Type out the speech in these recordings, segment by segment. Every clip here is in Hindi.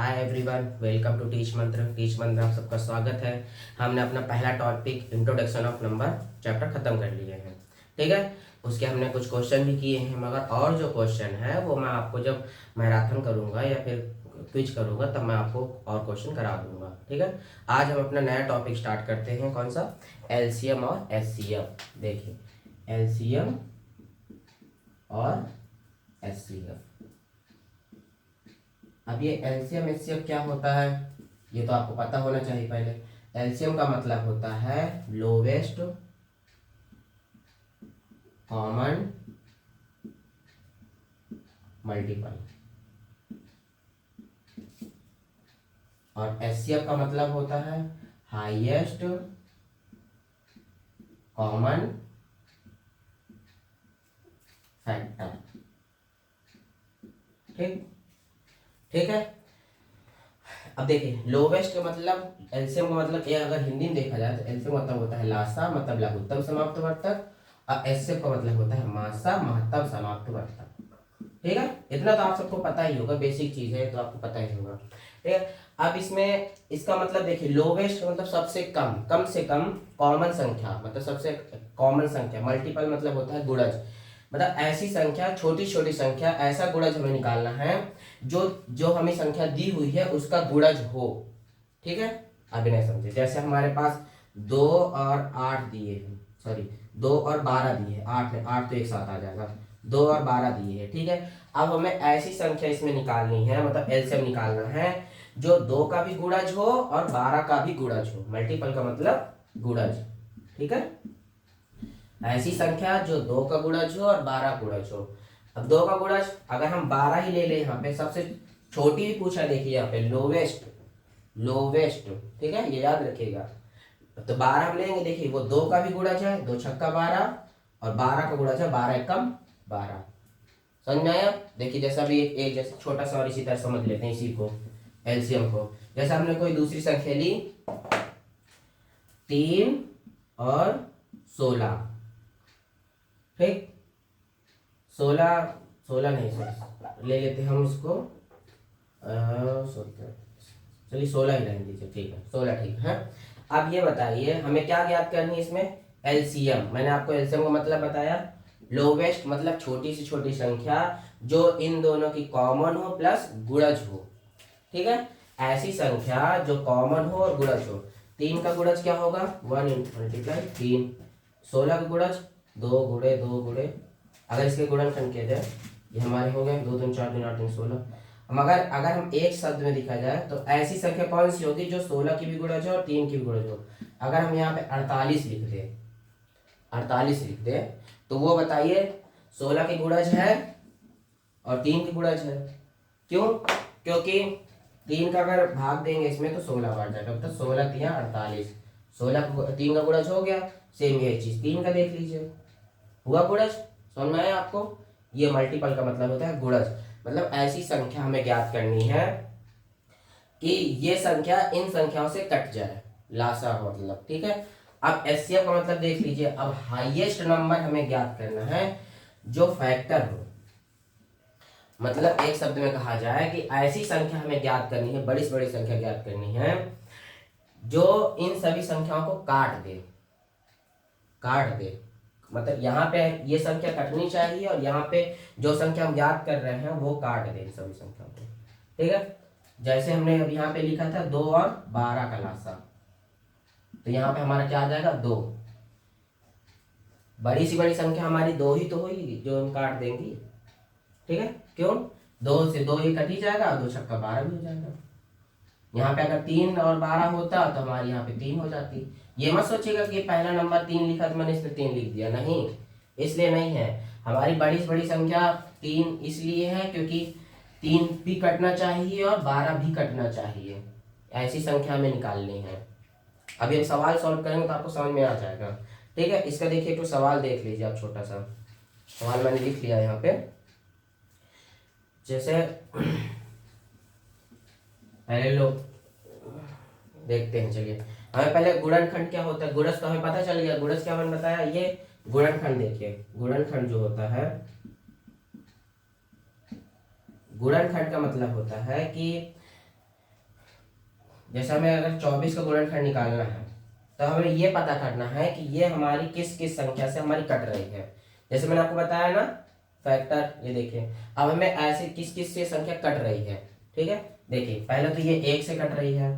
Hi everyone, welcome to teach Mantra. आप सबका स्वागत है। हमने अपना पहला topic introduction of number chapter खत्म कर लिए हैं। ठीक है, उसके हमने कुछ क्वेश्चन भी किए हैं, मगर और जो क्वेश्चन है वो मैं आपको जब मैराथन करूंगा या फिर क्विज करूंगा तब मैं आपको और क्वेश्चन करा दूंगा। ठीक है, आज हम अपना नया टॉपिक स्टार्ट करते हैं। कौन सा? एलसीएम और एचसीएफ। देखिए, एलसीएम और एचसीएफ। अब ये एलसीएम एचसीएफ क्या होता है ये तो आपको पता होना चाहिए। पहले एलसीएम का मतलब होता है लोवेस्ट कॉमन मल्टीपल, और एचसीएफ का मतलब होता है हाईएस्ट कॉमन फैक्टर। ठीक ठीक है। अब देखिए, लोवेस्ट का मतलब, एलसीएम का मतलब, ये अगर हिंदी में देखा जाए तो एलसीएम का मतलब होता है लासा मतलब लघुत्तम समाप्तवर्तक, और एचसीएफ का मतलब होता है मासा महत्तम समाप्तवर्तक। ठीक है, इतना तो आप सबको पता ही होगा, बेसिक चीज है तो आपको पता ही होगा। ठीक है, अब इसमें इसका मतलब देखिए, लोवेस्ट का मतलब सबसे कम, कम से कम, कॉमन संख्या मतलब सबसे कॉमन संख्या, मल्टीपल मतलब होता है गुणज, मतलब ऐसी संख्या, छोटी छोटी संख्या, ऐसा गुणज हमें निकालना है जो जो हमें संख्या दी हुई है उसका गुणज हो। ठीक है, अभी नहीं समझे, जैसे हमारे पास 2 और 8 दिए हैं, सॉरी 2 और 12 दिए हैं, 8 तो एक साथ आ जाएगा, 2 और 12 दिए हैं। ठीक है, अब हमें ऐसी संख्या इसमें निकालनी है, मतलब एलसीएम निकालना है जो 2 का भी गुणज हो और 12 का भी गुणज हो। मल्टीपल का मतलब गुणज। ठीक है, ऐसी संख्या जो 2 का गुणज हो और 12 गुणज हो। अब 2 का गुणज अगर हम 12 ही ले लें, यहाँ पे सबसे छोटी भी पूछा, देखिए यहाँ पे लोवेस्ट, लोवेस्ट। ठीक है, ये याद रखिएगा। तो 12 हम लेंगे, देखिए वो 2 का भी गुणज है, 2 छक्का 12, और 12 का गुणज है 12 एकम 12। समझ में आया? देखिए जैसा भी एक जैसे छोटा सा और इसी तरह समझ लेते हैं इसी को, एलसीएम को। जैसे हमने कोई दूसरी संख्या ली 3 और 16। ठीक, 16, 16 नहीं, सॉरी ले लेते हैं हम इसको, चलिए 16 ही रहने दीजिए। ठीक है, 16 ठीक है। अब ये बताइए हमें क्या ज्ञात करनी है इसमें? एलसीएम। मैंने आपको एलसीएम का मतलब बताया, लोवेस्ट मतलब छोटी से छोटी संख्या जो इन दोनों की कॉमन हो प्लस गुणज हो। ठीक है, ऐसी संख्या जो कॉमन हो और गुणज हो। 3 का गुणज क्या होगा? 1 मल्टीप्लाई 3। 16 का गुणज 2 गुणे 2 गुणे, अगर इसके गुणनखंड किया जाए, ये हमारे हो गए 2 3 4 3 8 3 16। मगर अगर हम एक शब्द में दिखा जाए तो ऐसी संख्या कौन सी होगी जो 16 की भी गुणज हो और 3 की भी गुणज हो? अगर हम यहाँ पे 48 लिख दे, 48 लिख दे, तो वो बताइए 16 की गुणज है और 3 की गुणज है। क्यों? क्योंकि 3 का अगर भाग देंगे इसमें तो 16 बढ़ जाएगा, तो 16 3 48, 16 3 का गुणज हो गया। सेम यही चीज 3 का देख लीजिए, हुआ गुणज। समझ में आया आपको? ये मल्टीपल का मतलब होता है गुणज, मतलब ऐसी संख्या हमें ज्ञात करनी है कि ये संख्या इन संख्याओं से कट जाए, लासा मतलब। ठीक है, अब एचसीएफ का मतलब देख लीजिए। अब हाईएस्ट नंबर हमें ज्ञात करना है जो फैक्टर हो, मतलब एक शब्द में कहा जाए कि ऐसी संख्या हमें ज्ञात करनी है, बड़ी से बड़ी संख्या ज्ञात करनी है जो इन सभी संख्याओं को काट दे, काट दे। मतलब यहाँ पे ये संख्या कटनी चाहिए और यहाँ पे जो संख्या हम ज्ञात कर रहे हैं वो काट दे इन सभी संख्याओं को। ठीक है, जैसे हमने अब यहाँ पे लिखा था 2 और 12 का लासा, तो यहाँ पे हमारा क्या आ जाएगा? 2। बड़ी सी बड़ी संख्या हमारी 2 ही तो होगी जो हम काट देंगी। ठीक है, क्यों? 2 से 2 ही कट ही जाएगा, 2 छक्का 12 भी हो जाएगा। यहाँ पे अगर 3 और 12 होता तो हमारी यहाँ पे 3 हो जाती। ये मत सोचिएगा कि पहला नंबर 3 लिखा तो मैंने इसमें 3 लिख दिया, नहीं, इसलिए नहीं है। हमारी बड़ी से बड़ी संख्या 3 इसलिए है क्योंकि 3 भी कटना चाहिए और 12 भी कटना चाहिए, ऐसी संख्या हमें निकालनी है। अभी हम सवाल सॉल्व करेंगे तो आपको समझ में आ जाएगा। ठीक है, इसका देखिए तो सवाल देख लीजिए आप, छोटा सा सवाल मैंने लिख लिया यहाँ पे। जैसे पहले लोग देखते हैं, चलिए हमें पहले गुणनखंड क्या होता है, गुणज तो हमें पता चल गया, गुणज क्या मैंने बताया, ये गुणनखंड। देखिए गुणनखंड जो होता है, गुणनखंड का मतलब होता है कि जैसे हमें अगर 24 का गुणनखंड निकालना है तो हमें ये पता करना है कि ये हमारी किस किस संख्या से हमारी कट रही है। जैसे मैंने आपको बताया ना फैक्टर, ये देखिए अब हमें ऐसे किस किस से संख्या कट रही है। ठीक है, देखिए पहले तो ये 1 से कट रही है,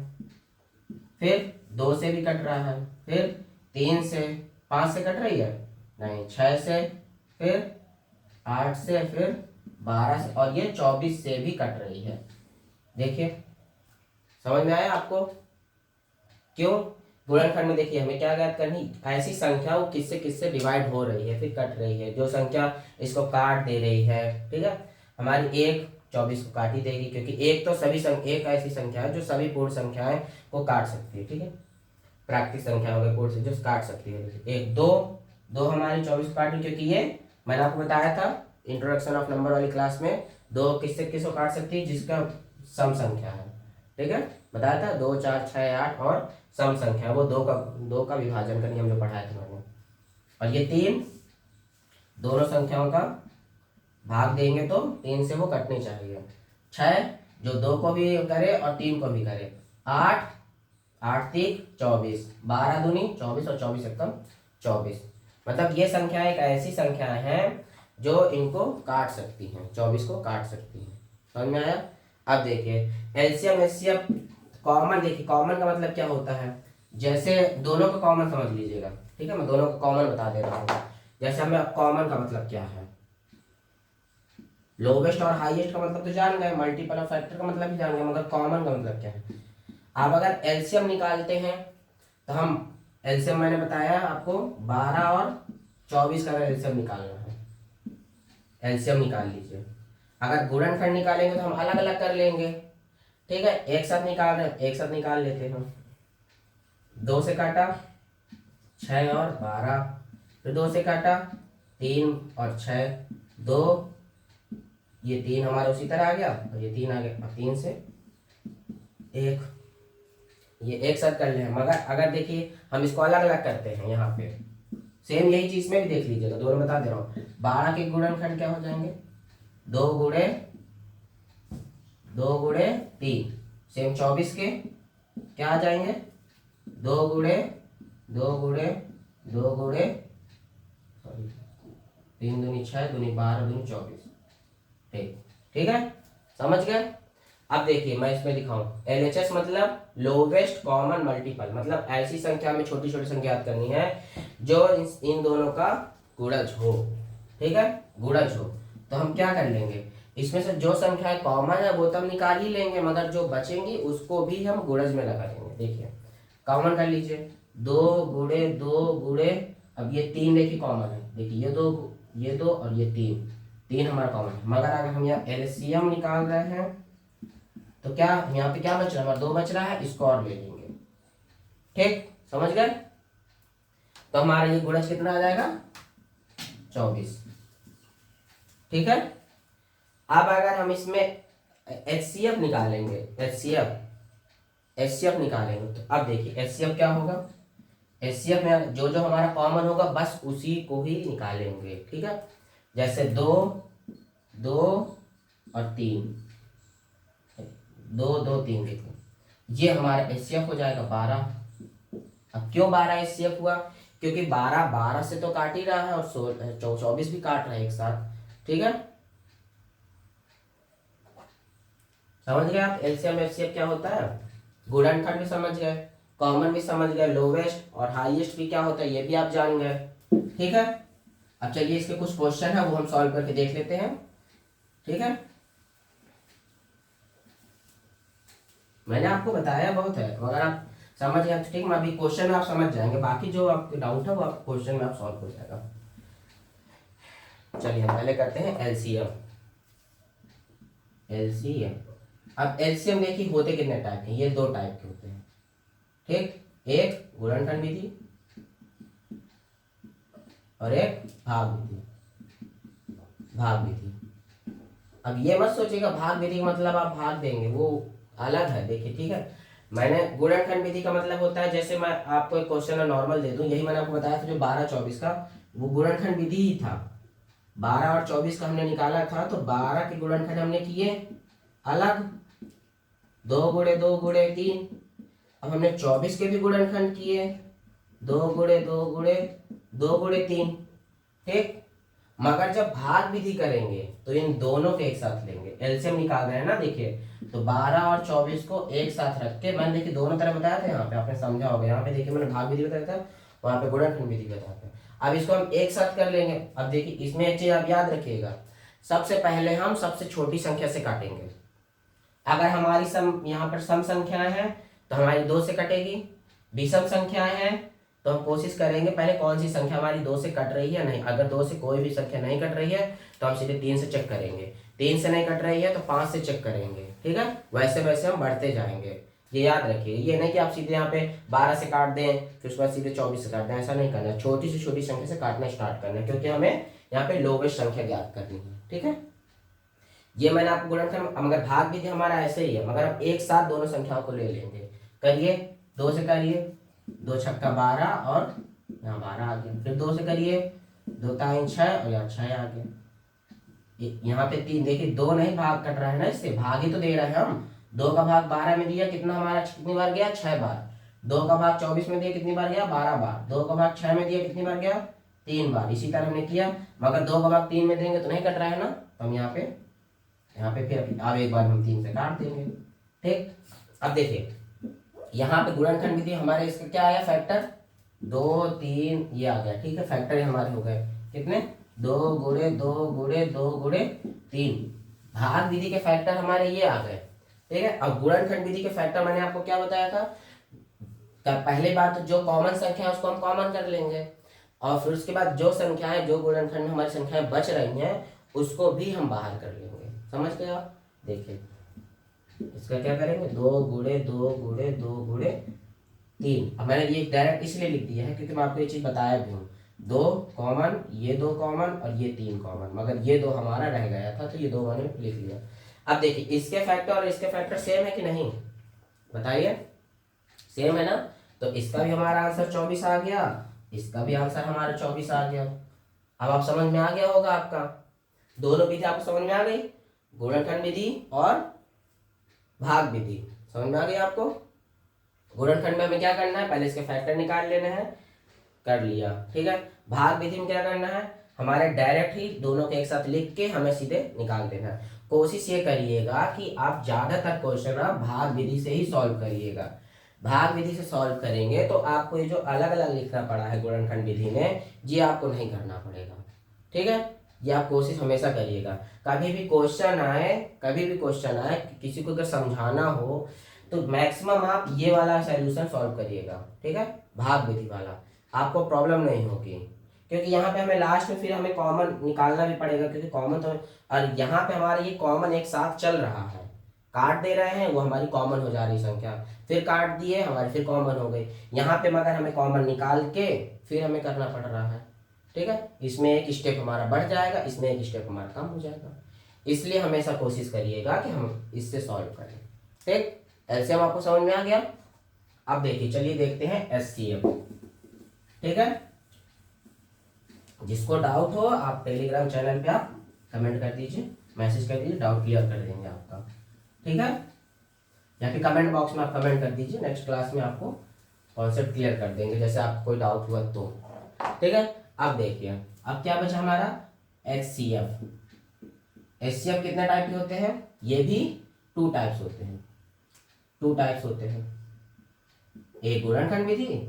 फिर 2 से भी कट रहा है, फिर 3 से, 5 से कट रही है नहीं, 6 से, फिर 8 से, फिर 12 से, और ये 24 से भी कट रही है। देखिए समझ में आया आपको? क्यों? गुणनखंड में देखिए हमें क्या ज्ञात करनी, ऐसी संख्या वो किससे किससे डिवाइड हो रही है फिर कट रही है, जो संख्या इसको काट दे रही है। ठीक है, हमारी 1 24 को काट ही देगी, क्योंकि एक तो सभी एक ऐसी संख्या है जो सभी पूर्ण संख्याएं को काट सकती है। ठीक है, प्राकृतिक संख्या हो गई पूर्ण से जो काट सकती है। देखिए 1 2 2 हमारी 24 को काट ली, क्योंकि ये मैंने आपको बताया था इंट्रोडक्शन ऑफ नंबर वाली क्लास में, 2 किससे किसको काट सकती है जिसका सम संख्या है। ठीक है, बताया था 2 4 6 8 और सम संख्या वो दो का विभाजन का नियम जो पढ़ाया था मैंने। और ये 3 दोनों संख्याओं का भाग देंगे तो 3 से वो कटनी चाहिए। 6 जो 2 को भी करे और 3 को भी करे। 8 8 3 24, 12 दूनी 24 और 24 एकम 24। मतलब ये संख्या एक ऐसी संख्या है जो इनको काट सकती हैं, 24 को काट सकती हैं। समझ में आया? अब देखिए एलसीएम एचसीएफ कॉमन, देखिए कॉमन का मतलब क्या होता है, जैसे दोनों का कॉमन समझ लीजिएगा। ठीक है, मैं दोनों का कॉमन बता दे रहा हूँ। जैसे हमें कॉमन का मतलब क्या है, लोवेस्ट और हाईएस्ट का मतलब तो जान गए, मल्टीपल और फैक्टर का मतलब भी जान गए, मगर कॉमन का मतलब क्या है। आप अगर एलसीएम निकालते हैं तो हम एलसीएम मैंने बताया आपको 12 और 24 का एलसीएम निकालना है, एलसीएम निकाल लीजिए। अगर गुणनखंड निकालेंगे तो हम अलग अलग कर लेंगे। ठीक है, एक साथ निकाल रहे हैं, एक साथ निकाल लेते हैं। 2 से काटा 6 और 12, फिर 2 से काटा 3 और 6, 2 ये 3 हमारा उसी तरह आ गया और ये 3 आ गया, और 3 से 1 ये एक साथ कर लें। मगर अगर देखिए हम इसको अलग अलग करते हैं, यहाँ पे सेम यही चीज में भी देख लीजिएगा, दोनों बता दे रहा हूँ। 12 के गुणनखंड क्या हो जाएंगे, 2 गुणे 2 गुणे 3, सेम 24 के क्या आ जाएंगे, 2 गुणे 2 गुणे 2 गुणे 3 दूनी 6 दूनी 12 दूनी 24। ठीक, ठीक है, समझ गए? अब देखिए मैं इसमें दिखाऊं, एलएचएस मतलब लोवेस्ट कॉमन मल्टीपल, मतलब ऐसी संख्या में छोटी छोटी संख्या याद करनी है जो इन दोनों का गुणज हो। ठीक है, गुणज हो। तो हम क्या कर लेंगे, इसमें से जो संख्याएं कॉमन है वो तो हम निकाल ही लेंगे, मगर जो बचेंगी उसको भी हम गुणज में लगा देंगे। देखिए कॉमन कर लीजिए, 2 गुणे 2 गुणे, अब ये 3 देखिए कॉमन है, देखिए ये दो और ये 3 हमारा कॉमन है। मगर अगर हम यहाँ एलसीएम निकाल रहे हैं तो क्या यहाँ पे क्या बच रहा है, हमारा 2 बच रहा है, इसको और ले लेंगे। ठीक, समझ गए? तो हमारा ये गुणज कितना आ जाएगा, 24। ठीक है, अब अगर हम इसमें एचसीएफ निकालेंगे, एचसीएफ निकालेंगे तो अब देखिए एचसीएफ क्या होगा, एचसीएफ में जो जो हमारा कॉमन होगा बस उसी को ही निकालेंगे। ठीक है, जैसे 2 2 और 3, 2 2 3, देखो ये हमारा एचसीएफ हो जाएगा 12। अब क्यों 12 एचसीएफ हुआ, क्योंकि 12 12 से तो काट ही रहा है और 24 भी काट रहा है एक साथ। ठीक है, समझ गए आप एलसीएम एचसीएफ क्या होता है, गुणनखंड भी समझ गए, कॉमन भी समझ गए, लोवेस्ट और हाईएस्ट भी क्या होता है ये भी आप जान गए। ठीक है, अब चलिए इसके कुछ क्वेश्चन है वो हम सॉल्व करके देख लेते हैं। ठीक है, मैंने आपको बताया बहुत है, अगर आप समझ गए तो ठीक, मैं अभी क्वेश्चन में आप समझ जाएंगे, बाकी जो आपके डाउट है वो आप क्वेश्चन में आप सॉल्व हो जाएगा। चलिए हम पहले करते हैं एलसीएम। अब एलसीएम देखिए होते कितने टाइप के, ये 2 टाइप के होते हैं। ठीक, एक गुणनखंड विधि और एक भाग विधि। अब ये मत सोचिएगा भाग विधि का मतलब आप भाग देंगे, वो अलग है। देखिए ठीक है, मैंने गुणनखंड विधि का मतलब होता है, जैसे मैं आपको एक क्वेश्चन नॉर्मल दे दूं, यही मैंने आपको बताया था जो 12 24 का, वो गुणनखंड विधि ही था। 12 और 24 का हमने निकाला था, तो 12 के गुणनखंड हमने किए अलग, 2 गुणे 2 गुणे 3, अब हमने 24 के भी गुणनखंड किए, 2 गुणे 2 गुणे 2 गुणे 3, ठीक। मगर जब भाग विधि करेंगे तो इन दोनों के एक साथ लेंगे, एलसीएम निकाल रहे हैं ना, देखिए। तो 12 और 24 को एक साथ रख के, मैंने देखिए दोनों तरह बताया था, यहाँ पे आपने समझा होगा। यहाँ पे देखिए मैंने भाग विधि बताया था, वहां पे गुणनखंड विधि बताया था। अब इसको हम एक साथ कर लेंगे। अब देखिए इसमें एक चीज आप याद रखिएगा, सबसे पहले हम सबसे छोटी संख्या से काटेंगे। अगर हमारी सम यहाँ पर सम संख्याएं हैं तो हमारी 2 से कटेगी, विषम संख्याएं हैं तो हम कोशिश करेंगे पहले कौन सी संख्या हमारी 2 से कट रही है नहीं। अगर 2 से कोई भी संख्या नहीं कट रही है तो हम सीधे 3 से चेक करेंगे, 3 से नहीं कट रही है तो 5 से चेक करेंगे, ठीक है। वैसे वैसे हम बढ़ते जाएंगे, ये याद रखिए। ये नहीं कि आप सीधे यहाँ पे 12 से काट दें फिर उसके बाद सीधे 24 से काट दें, ऐसा नहीं करना है। छोटी से छोटी संख्या से काटना स्टार्ट करना है, क्योंकि हमें यहाँ पे लोवेस्ट संख्या ज्ञात करनी है, ठीक है। ये मैंने आपको गुणनखंड, मगर भाग विधि हमारा ऐसे ही है, मगर हम एक साथ दोनों संख्याओं को ले लेंगे। करिए, 2 से करिए, 2 छक्का 12 और यहाँ 12 आ गया। फिर 2 से करिए, 2 3 6 और यहाँ 6 आ गया। यहाँ पे 3, देखिए 2 नहीं भाग कट रहा है ना, इससे भाग ही तो दे रहे हैं हम। 2 का भाग 12 में दिया, कितना हमारा कितनी बार गया, 6 बार। 2 का भाग 24 में दिया, कितनी बार गया, 12 बार। 2 का भाग 6 में दिया, कितनी बार गया, 3 बार। इसी तरह हमने किया, मगर 2 का भाग 3 में देंगे तो नहीं कट रहा है ना, तो हम यहाँ पे फिर अब एक बार हम 3 से काट देंगे, ठीक। अब देखिए यहाँ पे गुणनखंड विधि हमारे इसका क्या आया, फैक्टर 2 3 ये आ गया, ठीक है। फैक्टर हमारे हो गए कितने, 2 गुणे 2 गुणे 2 गुणे 3। भाग विधि के फैक्टर हमारे ये आ गए, ठीक है। अब गुणनखंड विधि के फैक्टर मैंने आपको क्या बताया था, पहले बात जो कॉमन संख्या है उसको हम कॉमन कर लेंगे, और फिर उसके बाद जो संख्याएं, जो गुणनखंड हमारी संख्याएं बच रही हैं उसको भी हम बाहर कर लेंगे। समझ गए आप, देखिए इसका क्या करेंगे, 2 गुणे 2 गुणे 2 गुणे 3। अब मैंने ये डायरेक्ट इसलिए लिख दिया है क्योंकि मैं आपको ये चीज बताया भी हूँ, 2 कॉमन, ये 2 कॉमन और ये 3 कॉमन, मगर ये 2 हमारा रह गया था तो ये 2 मैंने लिख लिया। अब देखिए इसके फैक्टर और इसके फैक्टर सेम है कि नहीं, बताइए, सेम है ना। तो इसका भी हमारा आंसर 24 आ गया, इसका भी आंसर हमारा 24 आ गया। अब आप समझ में आ गया होगा आपका, दोनों विधि आपको समझ में आ गई, गुणनखंड विधि और भाग विधि समझ में आ गई आपको। गुणनखंड में हमें क्या करना है, पहले इसके फैक्टर निकाल लेने हैं, कर लिया, ठीक है। भाग विधि में क्या करना है, हमारे डायरेक्ट ही दोनों के एक साथ लिख के हमें सीधे निकाल देना है। कोशिश ये करिएगा कि आप ज्यादातर क्वेश्चन आप भाग विधि से ही सॉल्व करिएगा। भाग विधि से सॉल्व करेंगे तो आपको ये जो अलग अलग लिखना पड़ा है गुणनखंड विधि में, ये आपको नहीं करना पड़ेगा, ठीक है। ये आप कोशिश हमेशा करिएगा। कभी भी क्वेश्चन आए, कभी भी क्वेश्चन आए, किसी को अगर समझाना हो तो मैक्सिमम आप ये वाला सॉल्यूशन सॉल्व करिएगा, ठीक है, भाग विधि वाला, आपको प्रॉब्लम नहीं होगी। क्योंकि यहाँ पे हमें लास्ट में फिर हमें कॉमन निकालना भी पड़ेगा, क्योंकि कॉमन तो, और यहाँ पे हमारे ये कॉमन एक साथ चल रहा है, काट दे रहे हैं वो हमारी कॉमन हो जा रही संख्या, फिर काट दिए हमारी फिर कॉमन हो गई। यहाँ पे मगर हमें कॉमन निकाल के फिर हमें करना पड़ रहा है, ठीक है। इसमें एक स्टेप हमारा बढ़ जाएगा, इसमें एक स्टेप हमारा कम हो जाएगा। इसलिए हमेशा कोशिश करिएगा कि हम इससे सॉल्व करें, ठीक। एलसीएम आपको समझ में आ गया। अब देखिए, चलिए देखते हैं एचसीएफ, ठीक है। जिसको डाउट हो आप टेलीग्राम चैनल पे आप कमेंट कर दीजिए, मैसेज कर दीजिए, डाउट क्लियर कर देंगे आपका, ठीक है। या फिर कमेंट बॉक्स में आप कमेंट कर दीजिए, नेक्स्ट क्लास में आपको कॉन्सेप्ट क्लियर कर देंगे, जैसे आपको कोई डाउट हुआ तो, ठीक है। अब देखिए, अब क्या बचा हमारा एचसीएफ। एचसीएफ कितने टाइप के होते हैं, ये भी 2 टाइप्स होते हैं, 2 टाइप्स होते हैं, एक गुणनखंड विधि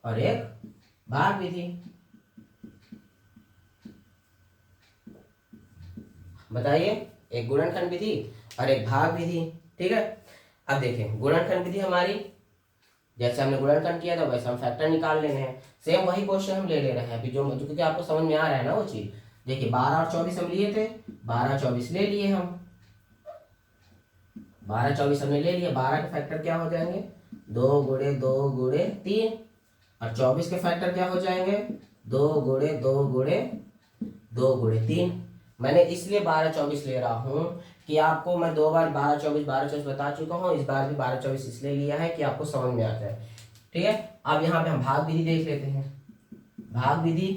और एक भाग विधि। बताइए, एक गुणनखंड विधि और एक भाग विधि, ठीक है। अब देखें, गुणनखंड विधि हमारी जैसे हमने गुणनखंड किया था वैसे हम फैक्टर निकाल लेने हैं, सेम वही क्वेश्चन हम ले रहे हैं अभी, जो क्योंकि आपको समझ में आ रहा है ना वो चीज। देखिए 12 और 24 हम लिए थे, 12 24 ले लिए हम, 12 24 हमने ले लिया। 12 के फैक्टर क्या हो जाएंगे, 2 गुणे 2 गुणे 3, और 24 के फैक्टर क्या हो जाएंगे, 2 गुणे 2 गुणे 2 गुणे 3। मैंने इसलिए 12 24 ले रहा हूँ कि आपको मैं 2 बार 12 24 बता चुका हूँ, इस बार भी 12 24 इसलिए लिया है कि आपको समझ में आ जाए, ठीक है। अब यहाँ पे हम भाग विधि देख लेते हैं। भाग विधि,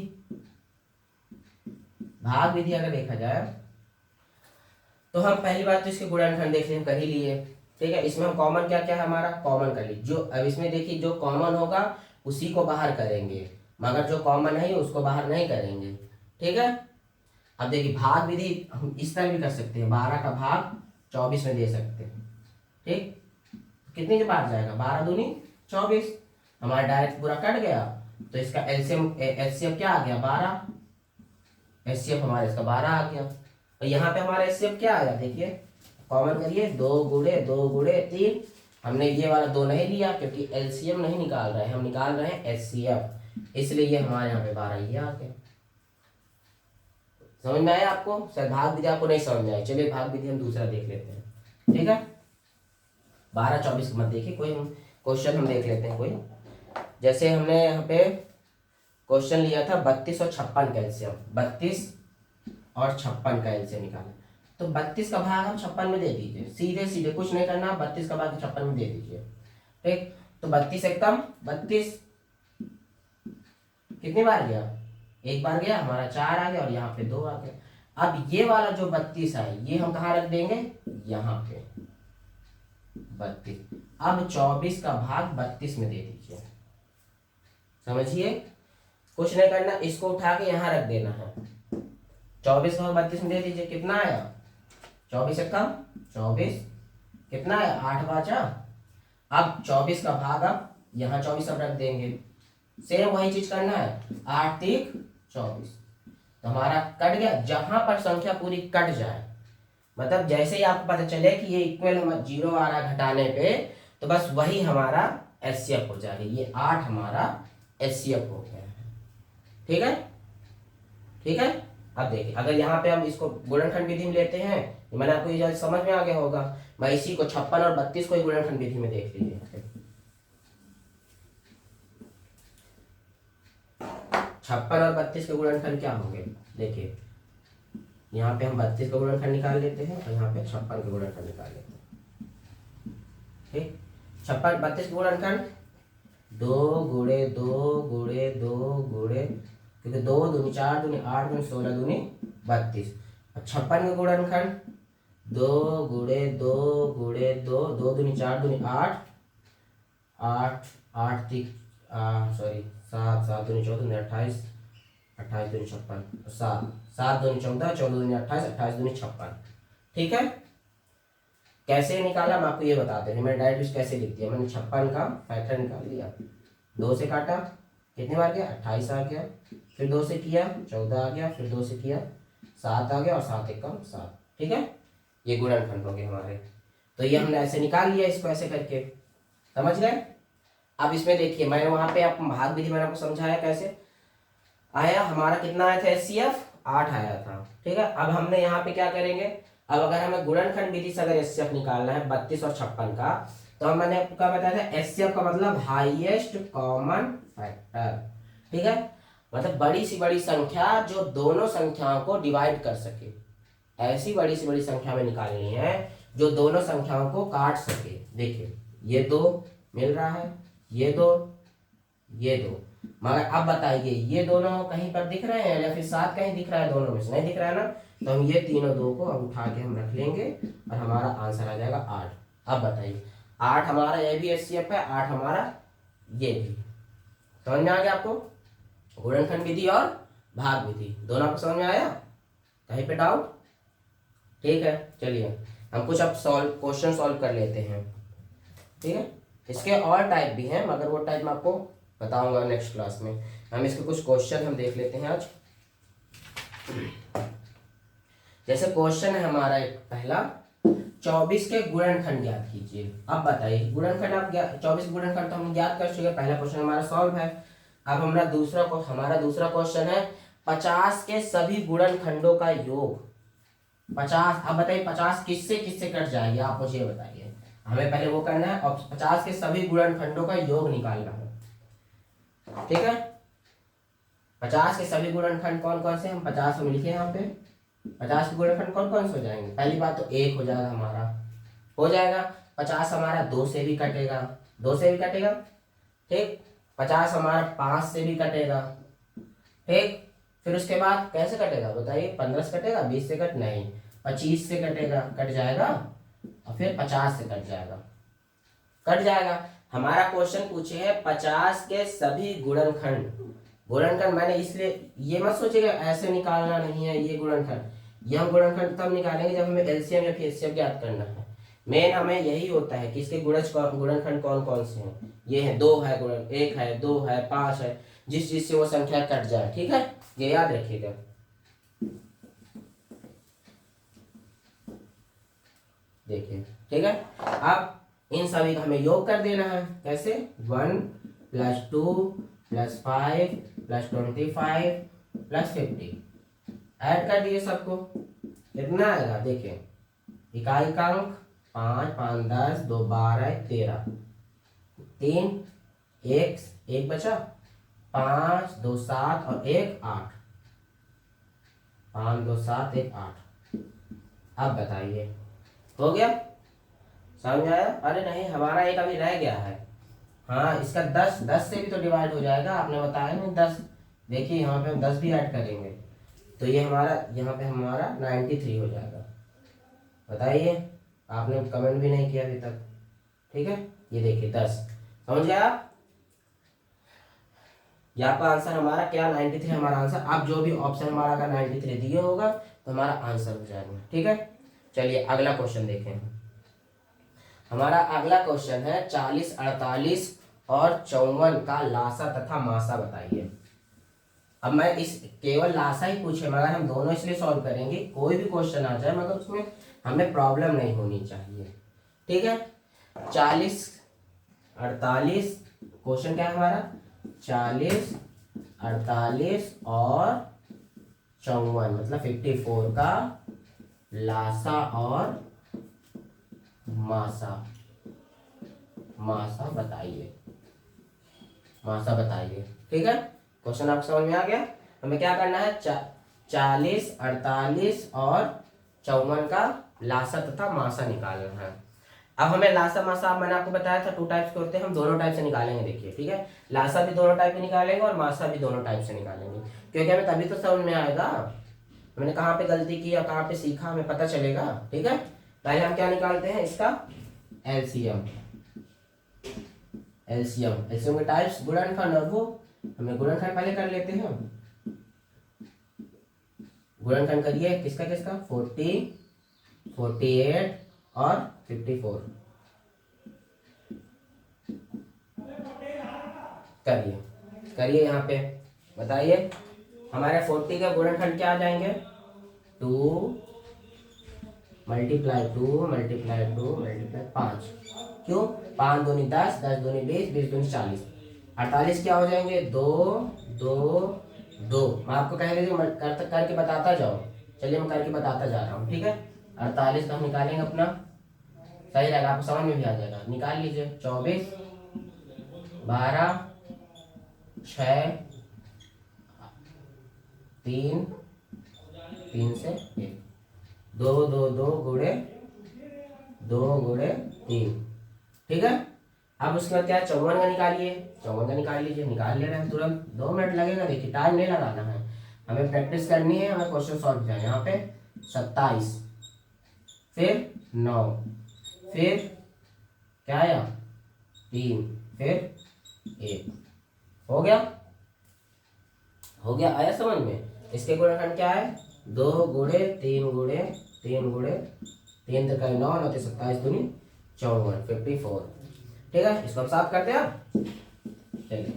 भाग विधि अगर देखा जाए तो हम पहली बात तो इसके गुणनखंड देख लें, कर ही लिए, ठीक है। इसमें हम कॉमन क्या क्या है हमारा, कॉमन कर लीजिए। जो अब इसमें देखिए जो कॉमन होगा उसी को बाहर करेंगे, मगर जो कॉमन नहीं उसको बाहर नहीं करेंगे। ठीक है। अब देखिए भाग विधि हम इस तरह भी कर सकते हैं, 12 का भाग 24 में दे सकते हैं। ठीक, कितने के पास जाएगा, 12 दूनी 24, हमारा डायरेक्ट पूरा कट गया। तो इसका एलसीएम एचसीएफ क्या आ गया, 12। एचसीएफ हमारा इसका 12 आ गया। तो यहाँ पे हमारा एचसीएफ क्या आया, देखिए कॉमन करिए, 2 × 2 × 3। हमने ये वाला 2 नहीं लिया क्योंकि एलसीएम नहीं निकाल रहे हैं, हम निकाल रहे हैं एचसीएफ, इसलिए ये हमारे यहाँ पे 12 ये आ गया। समझ में आया आपको, शायद भाग विधि आपको नहीं समझ में आई। चलिए भाग विधि हम दूसरा देख लेते हैं। ठीक है, 12 24 मत देखिए, कोई क्वेश्चन हम देख लेते हैं कोई। जैसे हमने यहाँ पे क्वेश्चन लिया था 32 और 56 कैल्शियम, 32 और 56 का एलसीएम निकालना। तो 32 का भाग हम 56 में दे दीजिए, सीधे सीधे कुछ नहीं करना, 32 का भाग 56 में दे दीजिए। ठीक, तो 32 एकदम 32 कितनी बार गया, एक बार गया, हमारा 4 आ गया और यहाँ पे 2 आ गया। अब ये वाला जो 32 है ये हम कहाँ रख देंगे, यहाँ पे 32। अब 24 का भाग 32 में दे दीजिए, समझिए कुछ नहीं करना, इसको उठा के यहाँ रख देना है। 24 का भाग 32 में दे दीजिए, कितना आया, 24 कम 24, कितना आया 8 बचा। अब 24 का भाग अब यहाँ 24 अब रख देंगे, सेम वही चीज करना है, 8 3 24। तो हमारा कट गया, जहां पर संख्या पूरी कट जाए, मतलब जैसे ही आपको पता चले कि ये इक्वल हमारा 0 आ रहा है घटाने पे, तो बस वही हमारा एचसीएफ हो जाएगा। ये 8 हमारा एचसीएफ हो गया है। ठीक है, ठीक है। अब देखिए अगर यहाँ पे हम इसको गुणनखंड विधि में लेते हैं, मैंने आपको ये समझ में आ गया होगा, मैं इसी को 56 और 32 को गुणनखंड विधि में देख लीजिए। 56 और 32 के गुणनखंड क्या होंगे, देखिए यहाँ पे हम 32 का गुणनखंड निकाल लेते हैं और यहाँ पे 56 का गुणनखंड निकाल लेते हैं। ठीक, 56 32 का गुणनखंड 2 × 2 × 2 गुणे, क्योंकि 2 दूनी 4 दूनी 8 दूनी 16 दूनी 32। अब 56 का गुणनखंड 2 × 2 × 2, 2 दूनी 4 दूनी 8 8 8 3 सॉरी 7 7 दूनी 14 दूनी 28 28 दूनी 56 7 7 दूनी 14 14 दूनी 28 28 दूनी 56। ठीक है, कैसे निकाला मैं आपको ये बताते हैं, मैंने डायरेक्ट कैसे लिख दिया, मैंने 56 का फैक्टर निकाल लिया, 2 से काटा कितने बार गया 28 आ गया, फिर 2 से किया 14 आ गया, फिर 2 से किया 7 आ गया और 7 एकम 7। ठीक है, ये गुणनखंड हो गए हमारे। तो ये हमने ऐसे निकाल लिया, इसको ऐसे करके, समझ गए। अब इसमें देखिए मैंने वहां पे आप भाग विधि मैंने आपको समझाया कैसे आया, हमारा कितना आया था एचसीएफ 8 आया था। ठीक है, अब हमने यहाँ पे क्या करेंगे, अब अगर हमें गुणनखंड विधि से अगर एचसीएफ निकालना है 32 और 56 का, तो मैंने आपको क्या बताया था, एचसीएफ का मतलब हाईएस्ट कॉमन फैक्टर। ठीक है, मतलब बड़ी सी बड़ी संख्या जो दोनों संख्याओं को डिवाइड कर सके, ऐसी बड़ी सी बड़ी संख्या में निकालनी है जो दोनों संख्याओं को काट सके। देखिए ये 2 मिल रहा है, ये 2 ये 2, मगर अब बताइए ये दोनों कहीं पर दिख रहे हैं या फिर साथ कहीं दिख रहा है, दोनों में से नहीं दिख रहा है ना, तो हम ये तीनों 2 को अब उठा के हम रख लेंगे और हमारा आंसर आ जाएगा 8। अब बताइए 8 हमारा ये भी एचसीएफ है, 8 हमारा ये भी। समझ में आ गया आपको, गुणनखंड विधि और भाग विधि दोनों आपको समझ में आया, कहीं पे डाउट। ठीक है, चलिए हम कुछ अब क्वेश्चन सॉल्व कर लेते हैं। ठीक है, इसके और टाइप भी हैं मगर वो टाइप मैं आपको बताऊंगा नेक्स्ट क्लास में। हम इसके कुछ क्वेश्चन हम देख लेते हैं आज। जैसे क्वेश्चन है हमारा एक पहला, 24 के गुणनखंड ज्ञात कीजिए। अब बताइए गुणनखंड आप 24 गुणनखंड तो हम ज्ञात कर चुके, पहला क्वेश्चन हमारा सॉल्व है। अब हमारा दूसरा क्वेश्चन है 50 के सभी गुणनखंडों का योग 50। अब बताइए 50 किससे किससे कट जाएगी, आप मुझे बताइए, हमें पहले वो करना है और 50 के सभी गुणनखंडों का योग निकालना है। ठीक है, 50 के सभी गुणनखंड कौन कौन से, हम 50 में लिखे यहाँ पे 50 के गुणनखंड कौन कौन से हो जाएंगे। पहली बात तो 1 हो जाएगा, हमारा हो जाएगा। 50 हमारा 2 से भी कटेगा, 2 से भी कटेगा। ठीक, 50 हमारा 5 से भी कटेगा। ठीक, फिर उसके बाद कैसे कटेगा बताइए, 15 से कटेगा, 20 से कट नहीं, 25 से कटेगा, कट जाएगा, और फिर 50 से कट जाएगा, कट जाएगा। हमारा क्वेश्चन पूछे है 50 के सभी गुणनखंड। गुणनखंड मैंने इसलिए ये मत सोचिएगा ऐसे निकालना नहीं है ये गुणनखंड, ये हम गुणनखंड तब निकालेंगे जब हमें एलसीएम या फिर एचसीएफ ज्ञात करना है। मेन हमें यही होता है कि इसके गुणनखंड कौन कौन से हैं। ये है 2 है गुणन, 1 है, 2 है, 5 है, जिससे वो संख्या कट जाए। ठीक है, ये याद रखिएगा। देखिए ठीक है, अब इन सभी का हमें योग कर देना है। कैसे? 1 + 2 + 5 + 25 + 50 ऐड कर दिए सबको, कितना आएगा? देखिए इकाई का अंक 5, 5 10, 2 12, 13, 3 1 बचा, 5 2 7 और 1 8, 5 2 7 1 8। अब बताइए हो गया? समझ आया? अरे नहीं, हमारा एक अभी रह गया है। हाँ, इसका 10 से भी तो डिवाइड हो जाएगा, आपने बताया नहीं 10। देखिए यहाँ पे हम 10 भी ऐड करेंगे तो ये हमारा यहाँ पे हमारा 93 हो जाएगा। बताइए, आपने कमेंट भी नहीं किया अभी तक। ठीक है, ये देखिए 10, समझ गया आप? यहाँ पर आंसर हमारा क्या? 93 हमारा आंसर। आप जो भी ऑप्शन हमारा अगर 93 दिए होगा तो हमारा आंसर हो जाएगा। ठीक है, चलिए अगला क्वेश्चन देखें। हमारा अगला क्वेश्चन है 40, 48 और 54 का लासा तथा मासा बताइए। अब मैं इस केवल लासा ही पूछे मगर हम दोनों इसलिए सॉल्व करेंगे, कोई भी क्वेश्चन आ जाए मगर उसमें हमें प्रॉब्लम नहीं होनी चाहिए। ठीक है, 40, 48, क्वेश्चन क्या है हमारा? 40, 48 और 54 मतलब 54 का लासा और मासा, मासा बताइए, मासा बताइए। ठीक है, क्वेश्चन आपको समझ में आ गया? हमें क्या करना है? 40, 48 और 54 का लासा तथा मासा निकालना है। अब हमें लासा मासा मैंने आपको बताया था 2 टाइप्स के होते हैं, हम दोनों टाइप से निकालेंगे। देखिए ठीक है, लासा भी दोनों टाइप से निकालेंगे और मासा भी दोनों टाइप से निकालेंगे, क्योंकि हमें तभी तो समझ में आएगा हमने कहाँ पे गलती की या कहाँ पे सीखा, हमें पता चलेगा। ठीक है, पहले हम क्या निकालते हैं? इसका एलसीएम। एलसीएम एलसीएम के टाइप्स गुणनखंड, और वो हमें गुणनखंड पहले कर लेते हैं। गुणनखंड करिए, किसका किसका? 40, 48 और 54 करिए, करिए यहाँ पे बताइए। हमारे 40 का गुणनखंड क्या आ जाएंगे? 2 × 2 × 2 × 5। क्यों? 5 दूनी 10, 10 दूनी 20, 20 दूनी 40। 48 क्या हो जाएंगे? 2 2 2। मैं आपको कह रही करके बताता जाओ। चलिए मैं करके बताता जा रहा हूँ। ठीक है, 48 का हम निकालेंगे अपना, सही रहेगा, आपको समझ में भी आ जाएगा। निकाल लीजिए। 24 12 6 3 3 से 1, 2 2 2 गुणे 2 गुणे 3। ठीक है, अब उसके बाद क्या? 54 का निकालिए, 54 का निकाल लीजिए। निकाल ले रहे हैं तुरंत, 2 मिनट लगेगा। देखिए टाइम नहीं लगाना है, हमें प्रैक्टिस करनी है, हमें क्वेश्चन सॉल्व करना है। यहाँ पे 27, फिर 9, फिर क्या आया? 3, फिर 1। हो गया? हो गया? आया समझ में? इसके गुणनखंड क्या है? 2 गुणे 3 गुणे 3 गुणे 3 3 9 9 27 दूनी 54, 54। ठीक है, इसको हम साफ करते हैं। अब चलिए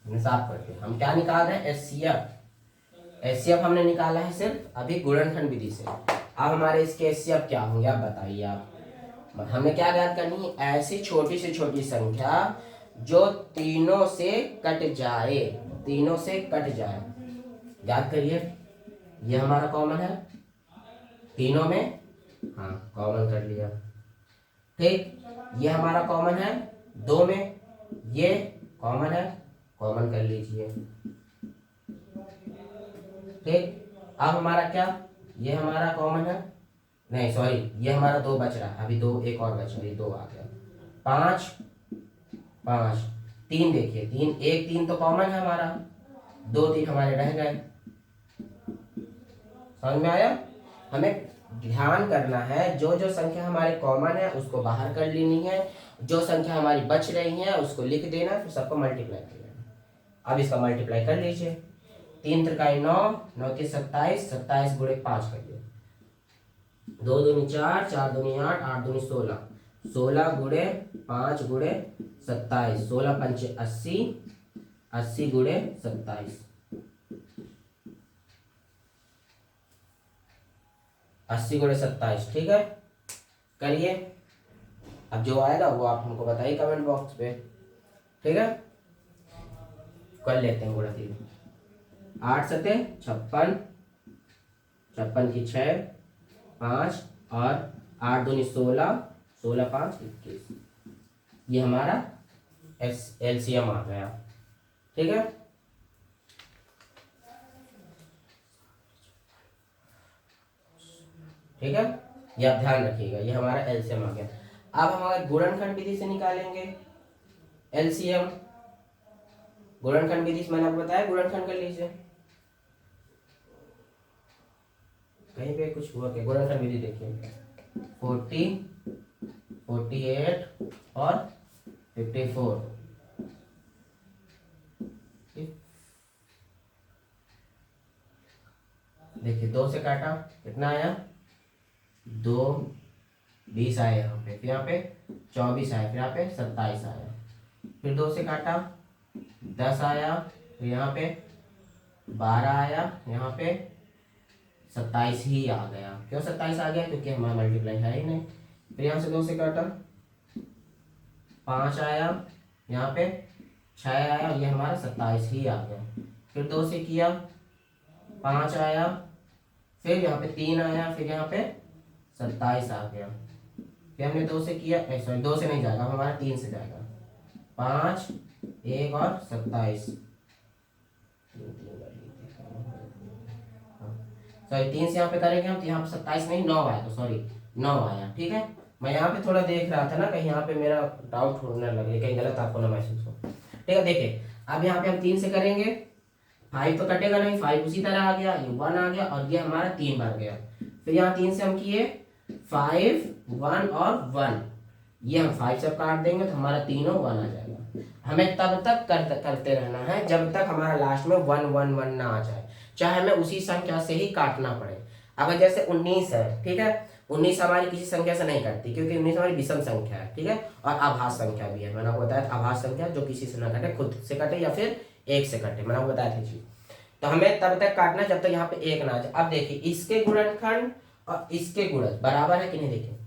हमने साफ करते हैं। हम क्या निकाल रहे हैं? एचसीएफ। एचसीएफ हमने निकाला है सिर्फ अभी गुणनखंड विधि से। अब हमारे इसके एचसीएफ क्या होंगे आप बताइए। आप हमें क्या ज्ञात करनी है? ऐसी छोटी से छोटी संख्या जो तीनों से कट जाए, तीनों से कट जाए। याद करिए, ये हमारा कॉमन है तीनों में, हाँ कॉमन कर लिया। ठीक, ये हमारा कॉमन है 2 में, ये कॉमन है, कॉमन कर लीजिए। ठीक, अब हमारा क्या? ये हमारा कॉमन है, नहीं सॉरी, ये हमारा 2 बच रहा है, अभी 2 एक और बच रहा है, ये 2 आ गया। 5 5 3, देखिए 3 1 3 तो कॉमन है हमारा, 2 3 हमारे रह गए। समझ में आया? हमें ध्यान करना है, जो जो संख्या हमारे कॉमन है उसको बाहर कर लेनी है, जो संख्या हमारी बच रही है उसको लिख देना, फिर सबको मल्टीप्लाई कर लेना। अब इसका मल्टीप्लाई कर लीजिए। 3 त्रिकाई 9, 9 के 27, 27 गुणे 5 कर लिया, 2 दूनी 4, 4 दूनी 8, 8 दूनी 16, 16 गुणे 5 गुणे 27, 16 पंचे 80, 80 गुणे 27, 80 गुणे 27। ठीक है, करिए। अब जो आएगा वो आप हमको बताइए कमेंट बॉक्स पे। ठीक है, कर लेते हैं गुणा 3। 8 सते 56, 56 की 6, 5 और 8 दूनी 16, 16 5 21। ये हमारा एलसीएम आ गया। ठीक है, ठीक है, ये आप ध्यान रखिएगा, ये हमारा एलसीएम आ गया। अब हम अगर गुणनखंड विधि से निकालेंगे एलसीएम, गुणनखंड विधि से मैंने आपको बताया, गुणनखंड कर लीजिए। कहीं पे कुछ हुआ क्या? गुणनखंड विधि देखिए, 40, 48 और 54। देखिए 2 से काटा कितना आया? 2, 20 आया यहाँ पे, फिर यहाँ पे 24 आया, फिर यहाँ पे 27 आया, फिर 2 से काटा 10 आया, फिर यहाँ पे 12 आया, यहाँ पे 27 ही आ गया। क्यों 27 आ गया? क्योंकि हमारा मल्टीप्लाई है ही नहीं। फिर यहाँ से 2 से काटा 5 आया, यहाँ पे 6 आया, ये हमारा 27 ही आ गया। फिर 2 से किया 5 आया, फिर यहाँ पे 3 आया, फिर यहाँ पे 27 आ गया। फिर हमने 2 से किया, सॉरी 2 से नहीं जाएगा, हमारा 3 से जाएगा। 5, 1 और 27, सॉरी 3 से यहाँ पे करेंगे हम, तो यहाँ पे 27 नहीं 9 आया, तो सॉरी 9 आया। ठीक है, मैं यहाँ पे थोड़ा देख रहा था ना, कहीं यहाँ पे मेरा डाउट होने लगे, कहीं गलत आपको ना महसूस हो। ठीक है, देखिए अब यहाँ पे हम 3 से करेंगे, 5 तो कटेगा नहीं, 5 उसी तरह आ गया, ये 1 आ गया और ये हमारा 3 बन गया। फिर यहाँ 3 से हम किए 5, 1 और 1, ये हम 5 से काट देंगे तो हमारा तीनों 1 आ जाएगा। हमें तब तक करते रहना है जब तक हमारा लास्ट में 1 1 1 ना आ जाए, चाहे हमें उसी संख्या से ही काटना पड़े। अगर जैसे 19 है, ठीक है, 19 हमारी किसी संख्या से नहीं कटती, क्योंकि 19 हमारी विषम संख्या है। ठीक है, और आभास संख्या भी है, मैंने आपको बताया आभास संख्या जो किसी से ना कटे, खुद से कटे या फिर 1 से कटे, मैंने आपको बताया था जी। तो हमें तब तक काटना जब तक यहाँ पे 1 ना आ जाए। अब देखिए इसके गुणनखंड और इसके गुणज बराबर है कि नहीं? देखिए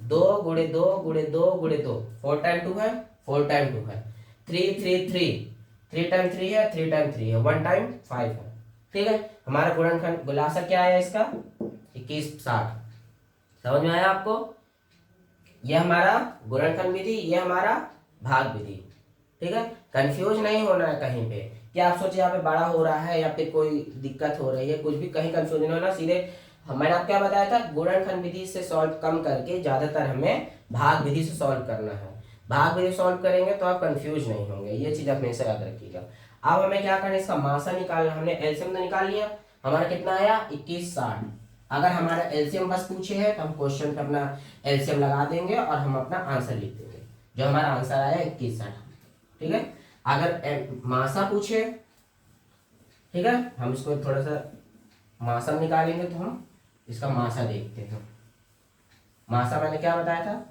2 गुणे 2 गुणे 2 गुणे 2, 4 टाइम 2 है, 4 टाइम 2 है, 3 3 3, 3 टाइम 3 है, 3 टाइम 3 है, 1 टाइम 5 है। ठीक है, हमारा गुणनखंड गुलासा क्या आया इसका? 21 60। समझ में आया आपको? ये हमारा गुणनखंड विधि, ये हमारा भाग विधि। ठीक है, कंफ्यूज नहीं होना है कहीं पे कि आप सोचे यहाँ पे बड़ा हो रहा है या फिर कोई दिक्कत हो रही है, कुछ भी कहीं कंफ्यूज नहीं होना। सीधे मैंने आपको क्या बताया था, गुणनखंड विधि से सॉल्व कम करके ज्यादातर हमें भाग विधि से सॉल्व करना है। भाग विधि सॉल्व करेंगे तो आप कंफ्यूज नहीं होंगे, ये चीज आप हमेशा याद रखिएगा। अब हमें क्या करना है, इसका मासा निकालना। हमने एलसीएम तो निकाल लिया, हमारा कितना आया? 21 60। अगर हमारा एलसीएम बस पूछे है तो हम क्वेश्चन पे अपना एलसीएम लगा देंगे और हम अपना आंसर लिख देंगे, जो हमारा आंसर आया 21 60। ठीक है, अगर मासा पूछे, ठीक है, हम इसको थोड़ा सा मासा निकालेंगे, तो हम इसका मासा देखते हैं। मासा मैंने क्या बताया था?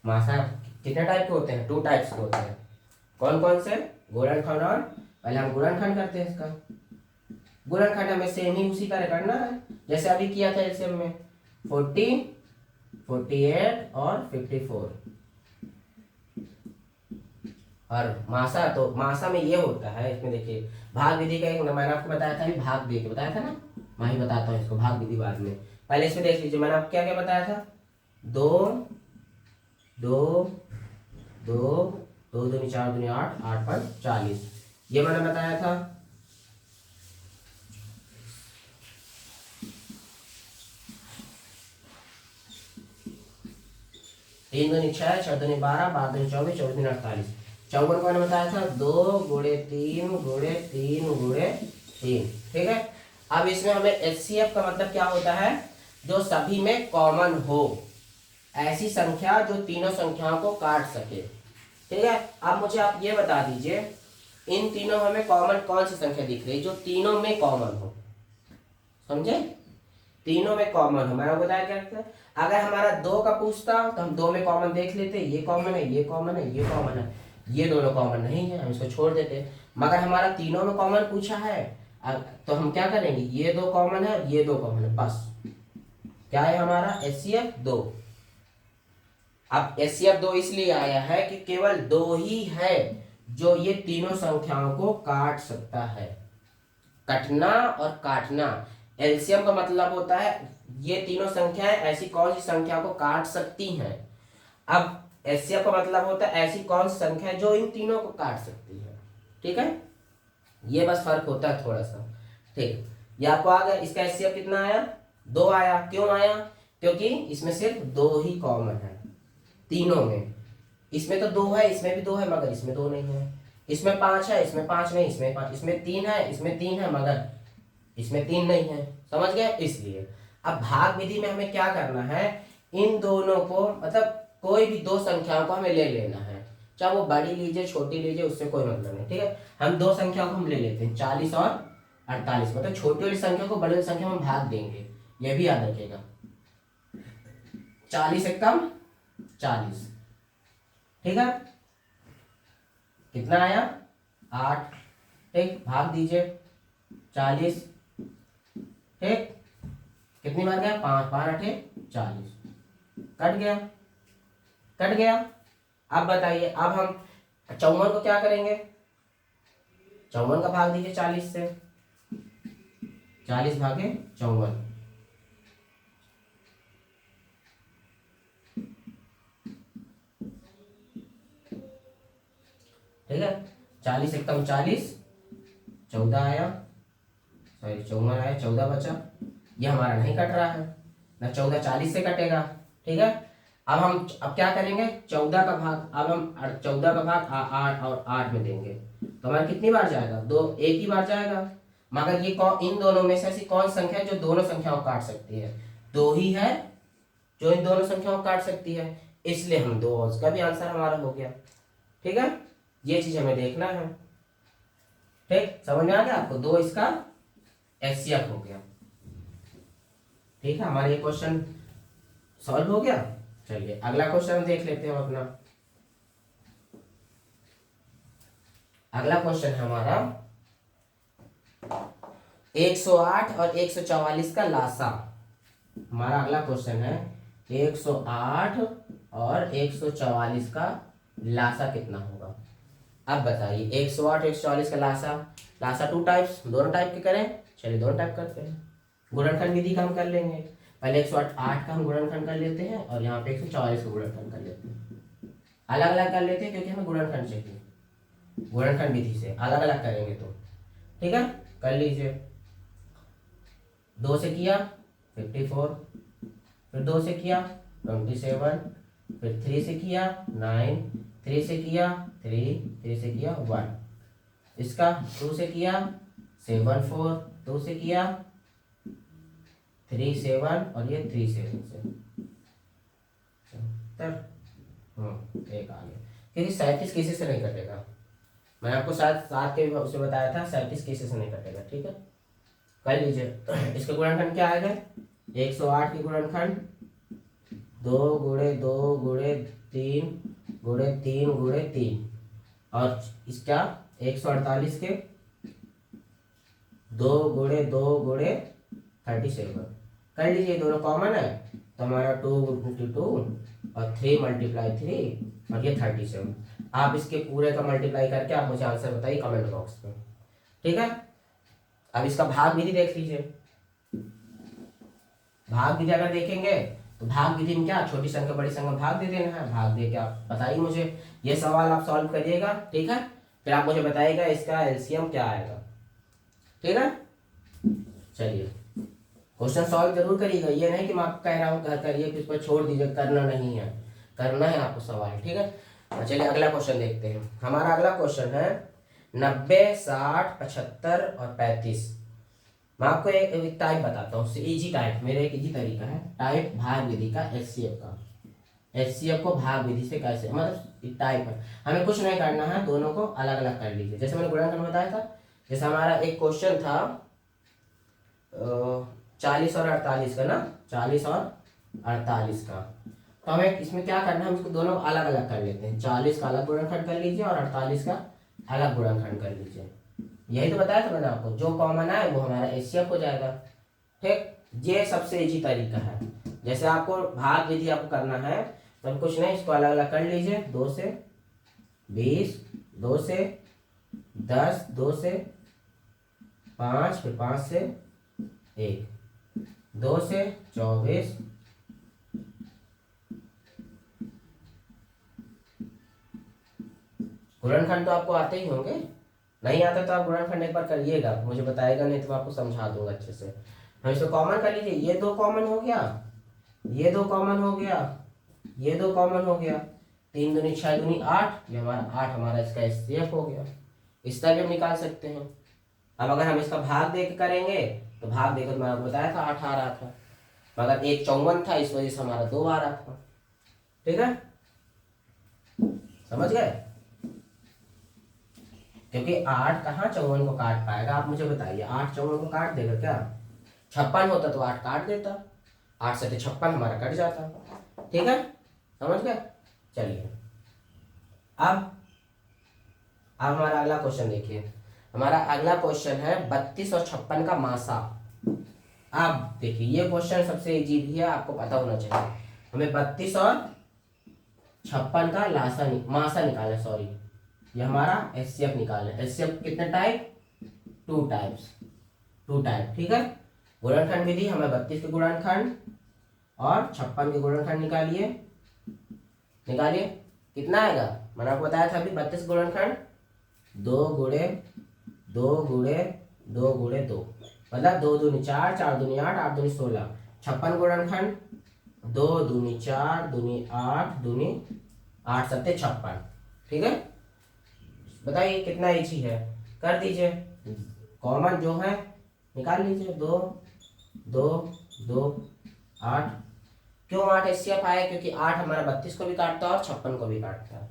मासा कितने टाइप के होते हैं? 2 टाइप्स के होते हैं। कौन कौन से? गुणनखंड और, पहले हम गुणनखंड करते हैं। इसका गुणनखंड हमें सेम ही उसी तरह करना है जैसे अभी किया था एलसीएम में, 40, 48 और 54। और मासा, तो मासा में ये होता है, इसमें देखिए भाग विधि का एक मैंने आपको बताया था, भाग दे के बताया था ना, मैं ही बताता हूँ इसको भाग विधि बाद में। पहले इसमें देख लीजिए, मैंने आपको क्या क्या बताया था? 2 2 2 2 दूनी 4 दूनी 8, 8 5 40, ये मैंने बताया था। 3 दूनी 6, 6 दूनी 12, 12 दूनी 24, 24 दूनी 48। 54 को मैंने बताया था 2 गुणे 3 गुणे 3 गुणे 3। ठीक है, अब इसमें हमें एचसीएफ का मतलब क्या होता है, जो सभी में कॉमन हो, ऐसी संख्या जो तीनों संख्याओं को काट सके। ठीक है, अब मुझे आप ये बता दीजिए इन तीनों हमें कॉमन कौन सी संख्या दिख रही है जो तीनों में कॉमन हो, समझे, तीनों में कॉमन हो। मैंने बताया क्या था, अगर हमारा 2 का पूछता तो हम 2 में कॉमन देख लेते, ये कॉमन है, ये कॉमन है, ये कॉमन है, ये दोनों कॉमन नहीं है, हम इसको छोड़ देते। मगर हमारा तीनों में कॉमन पूछा है, तो हम क्या करेंगे, ये 2 कॉमन है और ये 2 कॉमन है, बस। क्या है हमारा एचसीएफ 2। अब एचसीएफ 2 इसलिए आया है कि केवल 2 ही है जो ये तीनों संख्याओं को काट सकता है। कटना और काटना, एलसीएम का मतलब होता है ये तीनों संख्याएं ऐसी कौन सी संख्या को काट सकती हैं। अब एचसीएफ का मतलब होता है ऐसी कौन सी संख्या है जो इन तीनों को काट सकती है। ठीक है, ये बस फर्क होता है थोड़ा सा। ठीक, ये आपको आ गया। इसका एचसीएफ कितना आया, 2 आया। क्यों आया, क्योंकि इसमें सिर्फ 2 ही कॉमन है तीनों में। इसमें तो 2 है, इसमें भी 2 है, मगर इसमें 2 नहीं है। इसमें 5 है, इसमें 5 नहीं, इसमें 5, इसमें 3 है, इसमें 3 है, मगर इसमें 3 नहीं है, समझ गए। इसलिए अब भाग विधि में हमें क्या करना है, इन दोनों को मतलब कोई भी 2 संख्याओं को हमें ले लेना है, चाहे वो बड़ी लीजिए छोटी लीजिए, उससे कोई मतलब नहीं। ठीक है, हम 2 संख्याओं को हम ले लेते हैं 40 और 48, मतलब छोटी वाली संख्या को बड़ी वाली संख्या में भाग देंगे, ये भी याद रखिएगा। 40 से कम 40, ठीक है, कितना आया 8। ठीक, भाग दीजिए 40, ठीक, कितनी बार गया 5, 5 8 40, कट गया, कट गया। अब बताइए, अब हम 54 को क्या करेंगे, 54 का भाग दीजिए 40 से, 40 भागे 54, ठीक है, 40 एकदम 40, 14 आया, सॉरी 54 आया, 14 बचा। ये हमारा नहीं कट रहा है ना, 14 40 से कटेगा। ठीक है, अब क्या करेंगे, 14 का भाग, अब हम 14 का भाग 8 और 8 में देंगे, तो हमारा कितनी बार जाएगा, 2, एक ही बार जाएगा। मगर ये इन दोनों में से ऐसी कौन संख्या है जो दोनों संख्याओं को काट सकती है, 2 ही है जो इन दोनों संख्याओं को काट सकती है, इसलिए हम 2, उसका भी आंसर हमारा हो गया। ठीक है, ये चीज हमें देखना है। ठीक, समझ में आ गया आपको, 2 इसका एचसीएफ हो गया। ठीक है, हमारा ये क्वेश्चन सॉल्व हो गया। चलिए अगला क्वेश्चन देख लेते हैं अपना। अगला क्वेश्चन है हमारा 108 और 144 का लासा। हमारा अगला क्वेश्चन है 108 और 144 का लासा कितना होगा। अब बताइए 108 144 का लासा, लासा 2 टाइप्स, दोनों टाइप के करें, चलिए दोनों टाइप करते हैं। गुणनखंड विधि का हम कर लेंगे, पहले 108 का हम गुणनखंड कर लेते हैं और यहाँ पे 144 का गुणनखंड कर लेते हैं। अलग अलग कर लेते हैं क्योंकि हमें गुणनखंड चाहिए, गुणनखंड विधि से अलग अलग करेंगे तो। ठीक है, कर लीजिए। 2 से किया 54, फिर 2 से किया 27, फिर 3 से किया 9, 3 से किया 3, 3 से किया 1, इसका 2 से किया 7 4, 2 से किया 3 7 और ये 3 7 से एक आ गया, क्योंकि 37 किसी से नहीं कटेगा। मैंने आपको शायद 7 के उसे बताया था, 37 किसी से नहीं कटेगा। ठीक है, कर लीजिए। इसके गुणनखंड क्या आएगा, 108 के गुणनखंड 2 गुणे 2 गुणे 3 गुणे 3 गुणे 3, और इसका 148 के 2 गुणे 2 गुणे 37। कर लीजिए, दोनों कॉमन है तो हमारा 2 × 2 और 3 × 3 और ये 37। आप इसके पूरे का मल्टीप्लाई करके आप मुझे आंसर बताइए कमेंट बॉक्स में। ठीक है, अब इसका भाग विधि देख लीजिए। भाग विधि अगर देखेंगे तो भाग विधि में क्या, छोटी संख्या बड़ी संख्या भाग दे देना है, भाग दे के आप बताइए मुझे, ये सवाल आप सॉल्व करिएगा। ठीक है, फिर आप मुझे बताइएगा इसका एलसीएम क्या आएगा। ठीक है, चलिए क्वेश्चन सॉल्व जरूर करिएगा, ये नहीं कि मैं आपको कह रहा हूँ घर करिए फिर इसको छोड़ दीजिए, करना नहीं है, करना है आपको सवाल। ठीक है, चलिए अगला क्वेश्चन देखते हैं। हमारा अगला क्वेश्चन है 90 60 75 और 35, मैं आपको एक टाइप बताता हूँ, इजी टाइप, मेरा एक इजी तरीका है टाइप भाग विधि का, एचसीएफ का। एचसीएफ को भाग विधि से कैसे, मतलब टाइप है, हमें कुछ नहीं करना है, दोनों को अलग अलग कर लीजिए। जैसे मैंने गुणनखंड बताया था, जैसे हमारा एक क्वेश्चन था 40 और 48 का ना, 40 और 48 का, तो हमें इसमें क्या करना है, हम इसको दोनों अलग अलग कर लेते हैं। 40 का अलग गुणनखंड कर लीजिए और 48 का अलग गुणनखंड कर लीजिए। यही तो बताया था मैंने आपको, जो कॉमन आए वो हमारा एचसीएफ हो जाएगा। ठीक, ये सबसे इजी तरीका है। जैसे आपको भाग विधि आपको करना है तो कुछ नहीं, इसको अलग अलग कर लीजिए। 2 से 20, 2 से 10, 2 से 5, फिर 5 से 1, 2 से 24, गुणनखंड तो आपको आते ही होंगे, नहीं आता तो आप गुणनखंड एक बार करिएगा, मुझे बताएगा नहीं तो मैं आपको समझा दूंगा अच्छे से। हम इसको कॉमन कर लीजिए, ये 2 कॉमन हो गया, ये 2 कॉमन हो गया, ये 2 कॉमन हो गया, 3 दूनी 6 दूनी 8, ये हमारा 8 हमारा इसका एचसीएफ हो गया। इस तरह भी हम निकाल सकते हैं। अब अगर हम इसका भाग दे के करेंगे तो भाग देकर मैं आपको बताया था 8 आ रहा था, मगर एक 54 था, इस वजह से हमारा 2 आ रहा था। ठीक है, समझ गए? क्योंकि 8 कहाँ 54 को काट पाएगा, आप मुझे बताइए, 8 54 को काट देगा क्या? 56 होता तो 8 काट देता, 8 से 56 हमारा कट जाता। ठीक है, समझ गए? चलिए अब हमारा अगला क्वेश्चन देखिए। हमारा अगला क्वेश्चन है 32 और 56 का मासा। अब देखिए ये क्वेश्चन सबसे इजी भी है, आपको पता होना चाहिए। हमें 32 और 56 का मासा निकालना, सॉरी, ये हमारा एचसीएफ निकालना है। एचसीएफ कितने टाइप? 2 types, 2 type. ठीक है, गुणनखंड विधि, हमें 32 के गुणनखंड और 56 के गुणनखंड निकालिए। निकालिए, कितना आएगा? मैंने आपको बताया था अभी 32 गुणनखंड 2 गुणे 2 गुणे 2 गुणे 2, मतलब 2 दूनी 4, 4 दूनी 8, 8 दूनी 16। 56 गुणनखंड 2 दूनी 4 दूनी 8 दूनी 8 सत्ते 56। ठीक है, बताइए कितना इजी है, कर दीजिए। कॉमन जो है निकाल लीजिए, 2 2 2 8। क्यों 8 एचसीएफ आया? क्योंकि 8 हमारा 32 को भी काटता है और 56 को भी काटता है।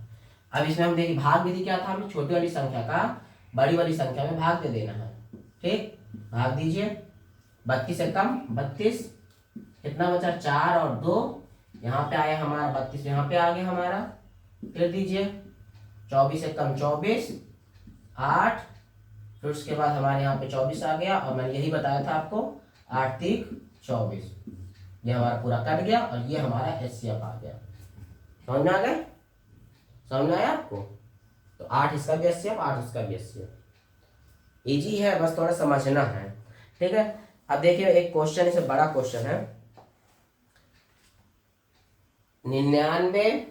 अब इसमें हम देखिए भाग विधि क्या था, हमें छोटी वाली संख्या का बड़ी वाली संख्या में भाग दे देना है। ठीक, भाग दीजिए। 32 से कम 32, कितना बचा? 4 और 2, यहाँ पे आया हमारा 32, यहाँ पे आ गया हमारा, फिर दीजिए। 24 से कम 24, 8, फिर उसके बाद हमारे यहाँ पे 24 आ गया, और मैंने यही बताया था आपको, 8 3 24, ये हमारा पूरा कट गया और ये हमारा एचसीएफ आ गया। समझ में आ गया? समझ में आया आपको? तो 8 इसका भी एचसीएफ, 8 इसका भी एचसीएफ। इजी है, बस थोड़ा समझना है। ठीक है, अब देखिए एक क्वेश्चन, इसे बड़ा क्वेश्चन है। 99,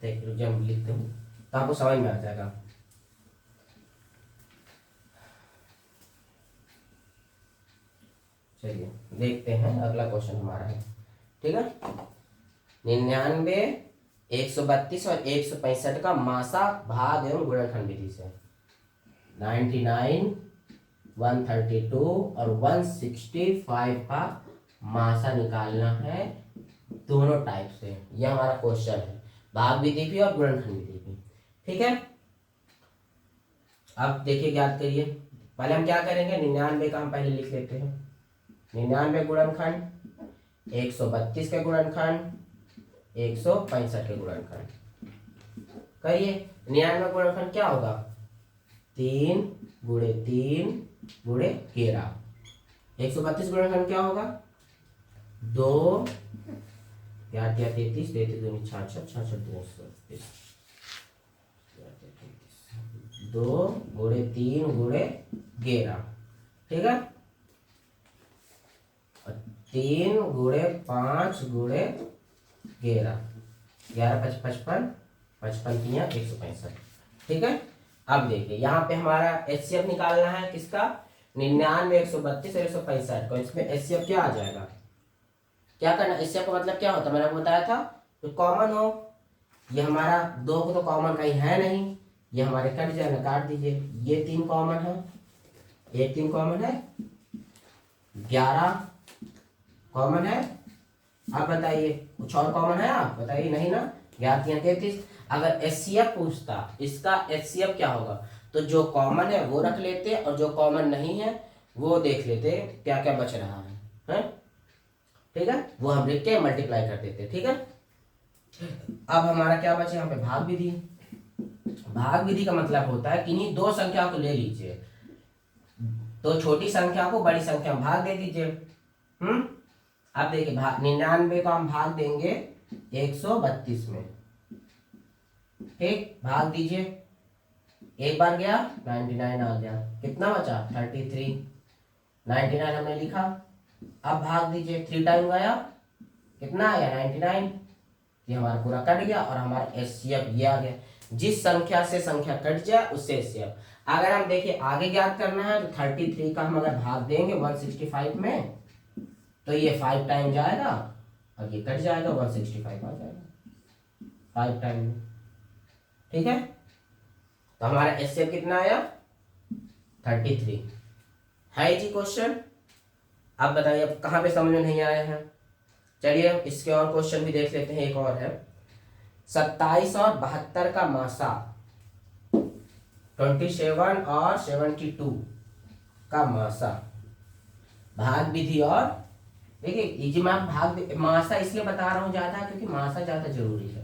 देखिए जब लिखते हूँ तो आपको समझ में आ जाएगा। चलिए देखते हैं, अगला क्वेश्चन हमारा है। ठीक है, 99, 132 और 165 का मासा, भाग एवं गुणनखंड विधि से। 99, 132 और 165 का मासा निकालना है दोनों टाइप से। यह हमारा क्वेश्चन है, भाग विधि भी और गुणनखंड विधि भी। ठीक है, अब देखिए याद करिए, पहले हम क्या करेंगे, 99 का हम पहले लिख लेते हैं। 99 गुणनखंड, 132 के गुणनखंड, 165 के गुणनखंड करिए। 99 गुणनखंड क्या होगा? 3 गुणे 3 गुणे 13। 132 गुणनखंड क्या होगा? 2 या 33, 33 दूनी 66, 66 दूनी 37, 2 गुणे 3 गुणे 11। ठीक है, 3 गुणे 5 गुणे 11, 11 5 55, 55 3 165। ठीक है, अब देखिए यहाँ पे हमारा एचसीएफ निकालना है किसका? 99, 132 और 165 को। इसमें एचसीएफ क्या आ जाएगा? क्या करना, एचसीएफ का मतलब क्या होता है मैंने आपको बताया था, तो कॉमन हो। ये हमारा 2 को तो कॉमन कहीं है नहीं, ये हमारे कट जाएगा, काट दीजिए। ये 3 कॉमन है, 1 3 कॉमन है, 11 कॉमन है। आप बताइए कुछ और कॉमन है? आप बताइए, नहीं ना। 11 33। अगर एचसीएफ पूछता, इसका एचसीएफ क्या होगा, तो जो कॉमन है वो रख लेते और जो कॉमन नहीं है वो देख लेते क्या क्या बच रहा है? ठीक है, वो हम लिख के मल्टीप्लाई कर देते। ठीक है, अब हमारा क्या बचे यहाँ पे? भाग विधि। भाग विधि का मतलब होता है किन्हीं दो संख्या को ले लीजिए, तो छोटी संख्या को बड़ी संख्या में भाग दे दीजिए। अब देखिए, 99 को हम भाग देंगे 132 में। ठीक, भाग दीजिए। एक बार गया 99 आ गया, कितना बचा? 33। 99 हमने लिखा। अब भाग दीजिए, 3 टाइम गया, कितना आया? 99। ये हमारा पूरा कट गया और हमारा एचसीएफ ये आ गया। जिस संख्या से संख्या कट जाए उससे एचसीएफ। अगर हम देखिए आगे ज्ञात करना है तो 33 का हम अगर भाग देंगे 165 में, तो ये 5 टाइम जाएगा और ये कट जाएगा, 165 आ जाएगा 5 टाइम में। ठीक है, तो हमारा एचसीएफ कितना आया? 33 है जी क्वेश्चन। अब बताइए अब कहाँ पे समझ में नहीं आया है? चलिए इसके और क्वेश्चन भी देख लेते हैं। एक और है, 27 और 72 का मासा, 27 और 72 का मासा। भाग विधि और देखिए, ये जो मैं भाग मासा इसलिए बता रहा हूँ ज्यादा, क्योंकि मासा ज्यादा जरूरी है,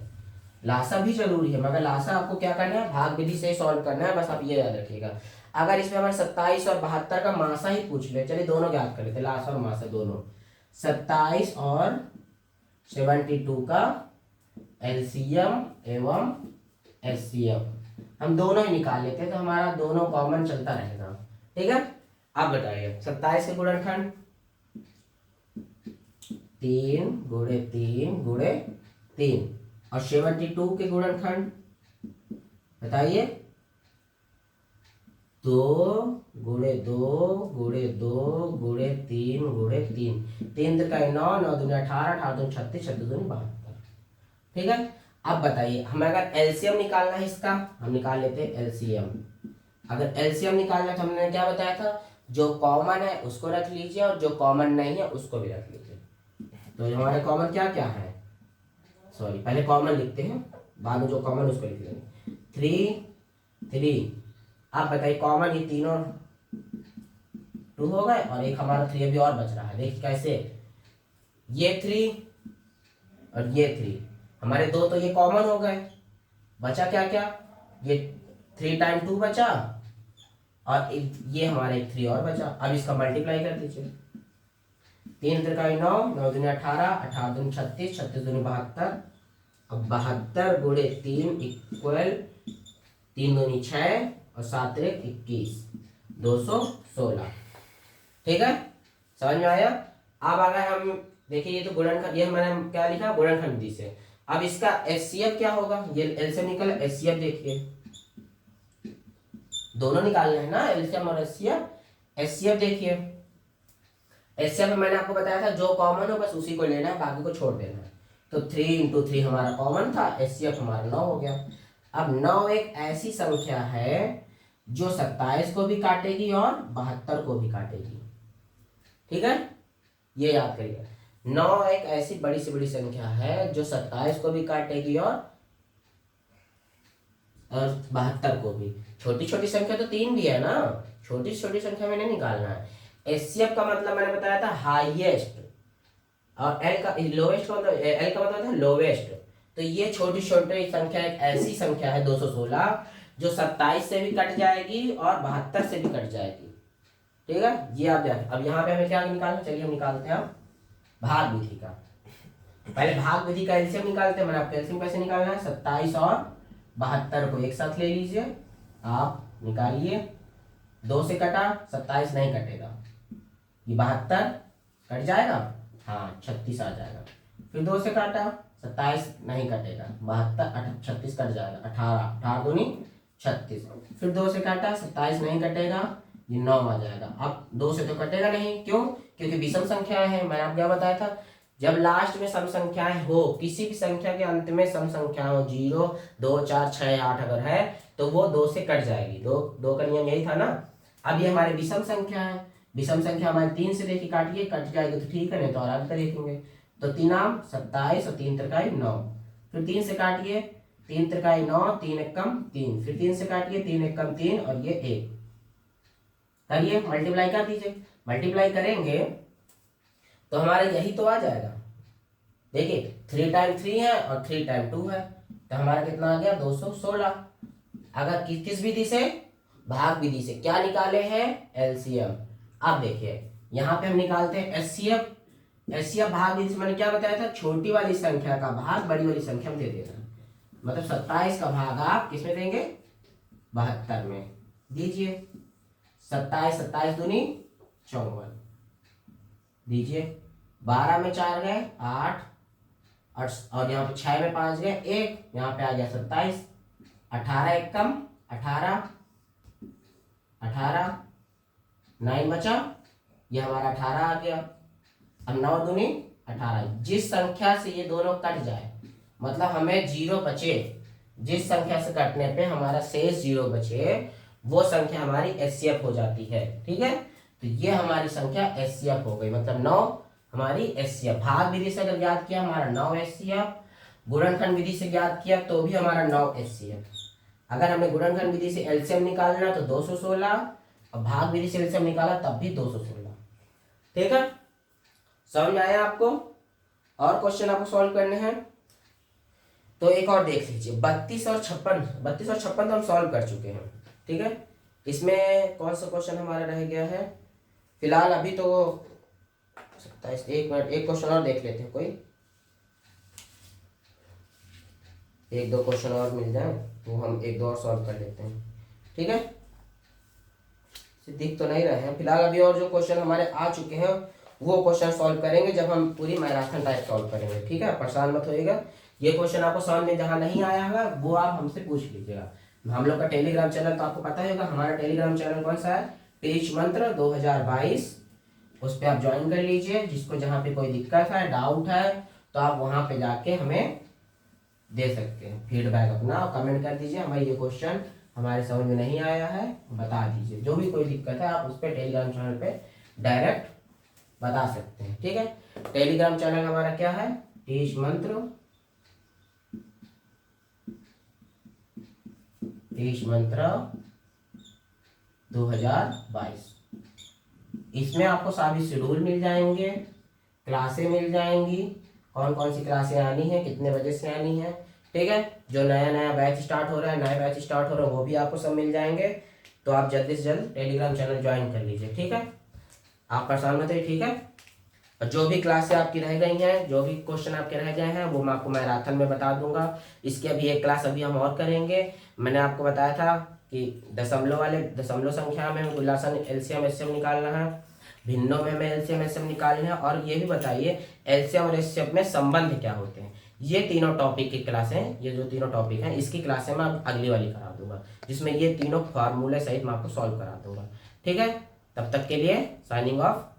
लासा भी जरूरी है, मगर लासा आपको क्या करना है? भाग विधि से सॉल्व करना है, बस आप ये याद रखिएगा। अगर इसमें हमारे 27 और 72 का मासा ही पूछ ले, चलिए दोनों ज्ञात कर लेते, लासा और मासा दोनों। 27 और 72 का एलसीएम एवं एचसीएफ हम दोनों ही निकाल लेते हैं, तो हमारा दोनों कॉमन चलता रहेगा। ठीक है, अब बताइए 27 के गुणनखंड 3 गुणे 3 गुणे 3 और 72 के गुणनखंड बताइए 2 गुणे 2 गुणे 2 गुणे 3 गुणे 3। 3 का 9, 9 दूनी 18, 18 दूनी 36, 36 दूनी 72। ठीक है, अब बताइए हमें अगर एलसीएम निकालना है इसका, हम निकाल लेते हैं एलसीएम। अगर एलसीएम निकालना है तो हमने क्या बताया था? जो कॉमन है उसको रख लीजिए और जो कॉमन नहीं है उसको भी रख लीजिए। तो हमारे कॉमन क्या क्या है? सॉरी, पहले कॉमन लिखते हैं, बाद में जो कॉमन उसको लिख लेंगे। 3 3। आप बताइए कॉमन ये तीनों 2 हो गए और एक हमारा 3 अभी और बच रहा है। देखिए कैसे, ये 3 और ये 3 हमारे दो तो ये कॉमन हो गए। बचा क्या क्या? ये 3 टाइम 2 बचा और ये हमारा एक 3 और बचा। अब इसका मल्टीप्लाई कर दीजिए। 3 का 9, 9 दूनी 18, 18 दूनी 36, 36 दूनी 72। अब 72 गुणे 3 इक्वल 3 दूनी 6 और 7 एक 21, 216। ठीक है, समझ में आया? अब अगर हम देखिए, ये तो गुणनखंड, ये मैंने क्या लिखा? गुणनखंड विधि से। अब इसका एचसीएफ क्या होगा? ये एलसीएम निकला, एचसीएफ देखिए, दोनों निकालना है ना, एलसीएम और एचसीएफ। एचसीएफ देखिए, एचसीएफ में मैंने आपको बताया था जो कॉमन हो बस उसी को लेना है, बाकी को छोड़ देना है। तो 3 × 3 हमारा कॉमन था, एचसीएफ हमारा 9 हो गया। अब 9 एक ऐसी संख्या है जो 27 को भी काटेगी और 72 को भी काटेगी। ठीक है, ये याद करिए। 9 एक ऐसी बड़ी से बड़ी संख्या है जो 27 को भी काटेगी और 72 को भी। छोटी छोटी संख्या तो 3 भी है ना, छोटी छोटी संख्या में नहीं निकालना है। एचसीएफ का मतलब मैंने बताया था हाईएस्ट, और एल का लोवेस्ट का मतलब, एल का मतलब था लोवेस्ट। तो ये छोटी छोटी संख्या एक ऐसी संख्या है 216 जो 27 से भी कट जाएगी और 72 से भी कट जाएगी। ठीक है, ये आप जाए। अब यहाँ पे हमें क्या निकालना? चलिए हम निकालते हैं भाग विधि का। पहले भाग विधि का एलसीएम निकालते हैं। मैंने आपको एलसीएम कैसे निकालना है? 27 और 72 को एक साथ ले लीजिए, आप निकालिए। 2 से कटा, 27 नहीं कटेगा, ये 72 कट जाएगा, हाँ 36 आ जाएगा। फिर 2 से काटा, 27 नहीं कटेगा, 72 36 कट जाएगा, 18 18 दूनी 36। फिर 2 से काटा, 27 नहीं कटेगा, ये 9 आ जाएगा। अब 2 से तो कटेगा नहीं, क्यों? क्योंकि विषम संख्याएं हैं। मैंने आपको क्या बताया था? जब लास्ट में सम संख्याएं हो, किसी भी संख्या के अंत में सम संख्या हो, 0 2 4 6 8 अगर है तो वो 2 से कट जाएगी। दो का नियम यही था ना। अब ये हमारे विषम संख्या है, विषम संख्या हमारी 3 से देखिए काटिए, कट जाएगी तो ठीक है, नहीं तो और अंतर लिखेंगे। तो 3 आम 27 और 3 त्रिकाई 9। फिर 3 से काटिए, 3 त्रिकाई 9, 3 एकम 3, फिर 3 से काटिए, 3 एकम 3 और ये 1। करिए मल्टीप्लाई कर दीजिए, मल्टीप्लाई करेंगे तो हमारे यही तो आ जाएगा। देखिए 3 टाइम 3 है और 3 टाइम 2 है, तो हमारा कितना आ गया 216। अगर किस विधि से, भाग विधि से क्या निकाले हैं, एलसीएम। अब देखिए यहाँ पे हम निकालते हैं एचसीएफ। एचसीएफ भाग विधि से मैंने क्या बताया था, छोटी वाली संख्या का भाग बड़ी वाली संख्या में दे देना। मतलब 27 का भाग आप किसमें देंगे, 72 में दीजिए। 27 27 दूनी 54 दीजिए। 12 में 4 गए 8, और यहाँ पे 6 में 5 गए 1, यहाँ पे आ गया 27। 18 एक कम 18, 9 बचा, ये हमारा 18 आ गया। अब 9 दूनी 18। जिस संख्या से ये दोनों कट जाए, मतलब हमें 0 बचे, जिस संख्या से कटने पे हमारा शेष 0 बचे, वो संख्या हमारी एचसीएफ हो जाती है। ठीक है, तो ये हमारी संख्या एचसीएफ हो गई, मतलब 9 हमारी एचसीएफ। भाग विधि से अगर ज्ञात किया हमारा 9 एचसीएफ, गुणनखंड विधि से ज्ञात किया तो भी हमारा 9 एचसीएफ। अगर हमने गुणनखंड विधि से एलसीएम निकालना तो 216, और भाग विधि से एलसीएम निकाला तब भी 216। ठीक है, समझ में आया आपको? और क्वेश्चन आपको सॉल्व करने हैं तो एक और देख लीजिए। 32 और 56 तो हम सॉल्व कर चुके हैं। ठीक है, इसमें कौन सा क्वेश्चन हमारा रह गया है फिलहाल अभी तो 27। एक मिनट, एक क्वेश्चन और देख लेते हैं, कोई 1-2 क्वेश्चन और मिल जाए वो हम 1-2 और सॉल्व कर लेते हैं। ठीक है, दिख तो नहीं रहे हैं फिलहाल अभी, और जो क्वेश्चन हमारे आ चुके हैं वो क्वेश्चन सॉल्व करेंगे जब हम पूरी मैराथन टाइप सॉल्व करेंगे। ठीक है, परेशान मत होइएगा। ये क्वेश्चन आपको समझ में जहाँ नहीं आया होगा वो आप हमसे पूछ लीजिएगा। हम लोग का टेलीग्राम चैनल तो आपको पता ही होगा, हमारा टेलीग्राम चैनल कौन सा है, टीच मंत्र 2022। उस पर आप ज्वाइन कर लीजिए। जिसको जहाँ पे कोई दिक्कत है, डाउट है, तो आप वहाँ पे जाके हमें दे सकते हैं फीडबैक अपना, और कमेंट कर दीजिए हमारे ये क्वेश्चन हमारे समझ में नहीं आया है, बता दीजिए। जो भी कोई दिक्कत है आप उस पर टेलीग्राम चैनल पे डायरेक्ट बता सकते हैं। ठीक है, टेलीग्राम चैनल हमारा क्या है, टीच मंत्र 2022। इसमें आपको सभी शेड्यूल मिल जाएंगे, क्लासें मिल जाएंगी, कौन कौन सी क्लासें आनी है, कितने बजे से आनी है। ठीक है, जो नया नया बैच स्टार्ट हो रहा है, नए बैच स्टार्ट हो रहे हैं वो भी आपको सब मिल जाएंगे। तो आप जल्दी से जल्द टेलीग्राम चैनल ज्वाइन कर लीजिए। ठीक है, आप परेशान मत रहिए। ठीक है, और जो भी क्लासें आपकी रह गई हैं, जो भी क्वेश्चन आपके रह गए हैं वो मैं आपको मैराथन में बता दूंगा। इसकी अभी एक क्लास अभी हम और करेंगे। मैंने आपको बताया था कि दशमलव संख्या में गुलासन एलसीएम एचसीएम निकालना है, भिन्नों में हमें एलसीएम एचसीएम निकालना है, और ये भी बताइए एलसीएम और एचसीएम में संबंध क्या होते हैं। ये तीनों टॉपिक की क्लासें, ये जो तीनों टॉपिक हैं इसकी क्लासें मैं अगली वाली करा दूंगा, जिसमें ये तीनों फार्मूले सहित मैं आपको सॉल्व करा दूंगा। ठीक है, तब तक के लिए साइनिंग ऑफ।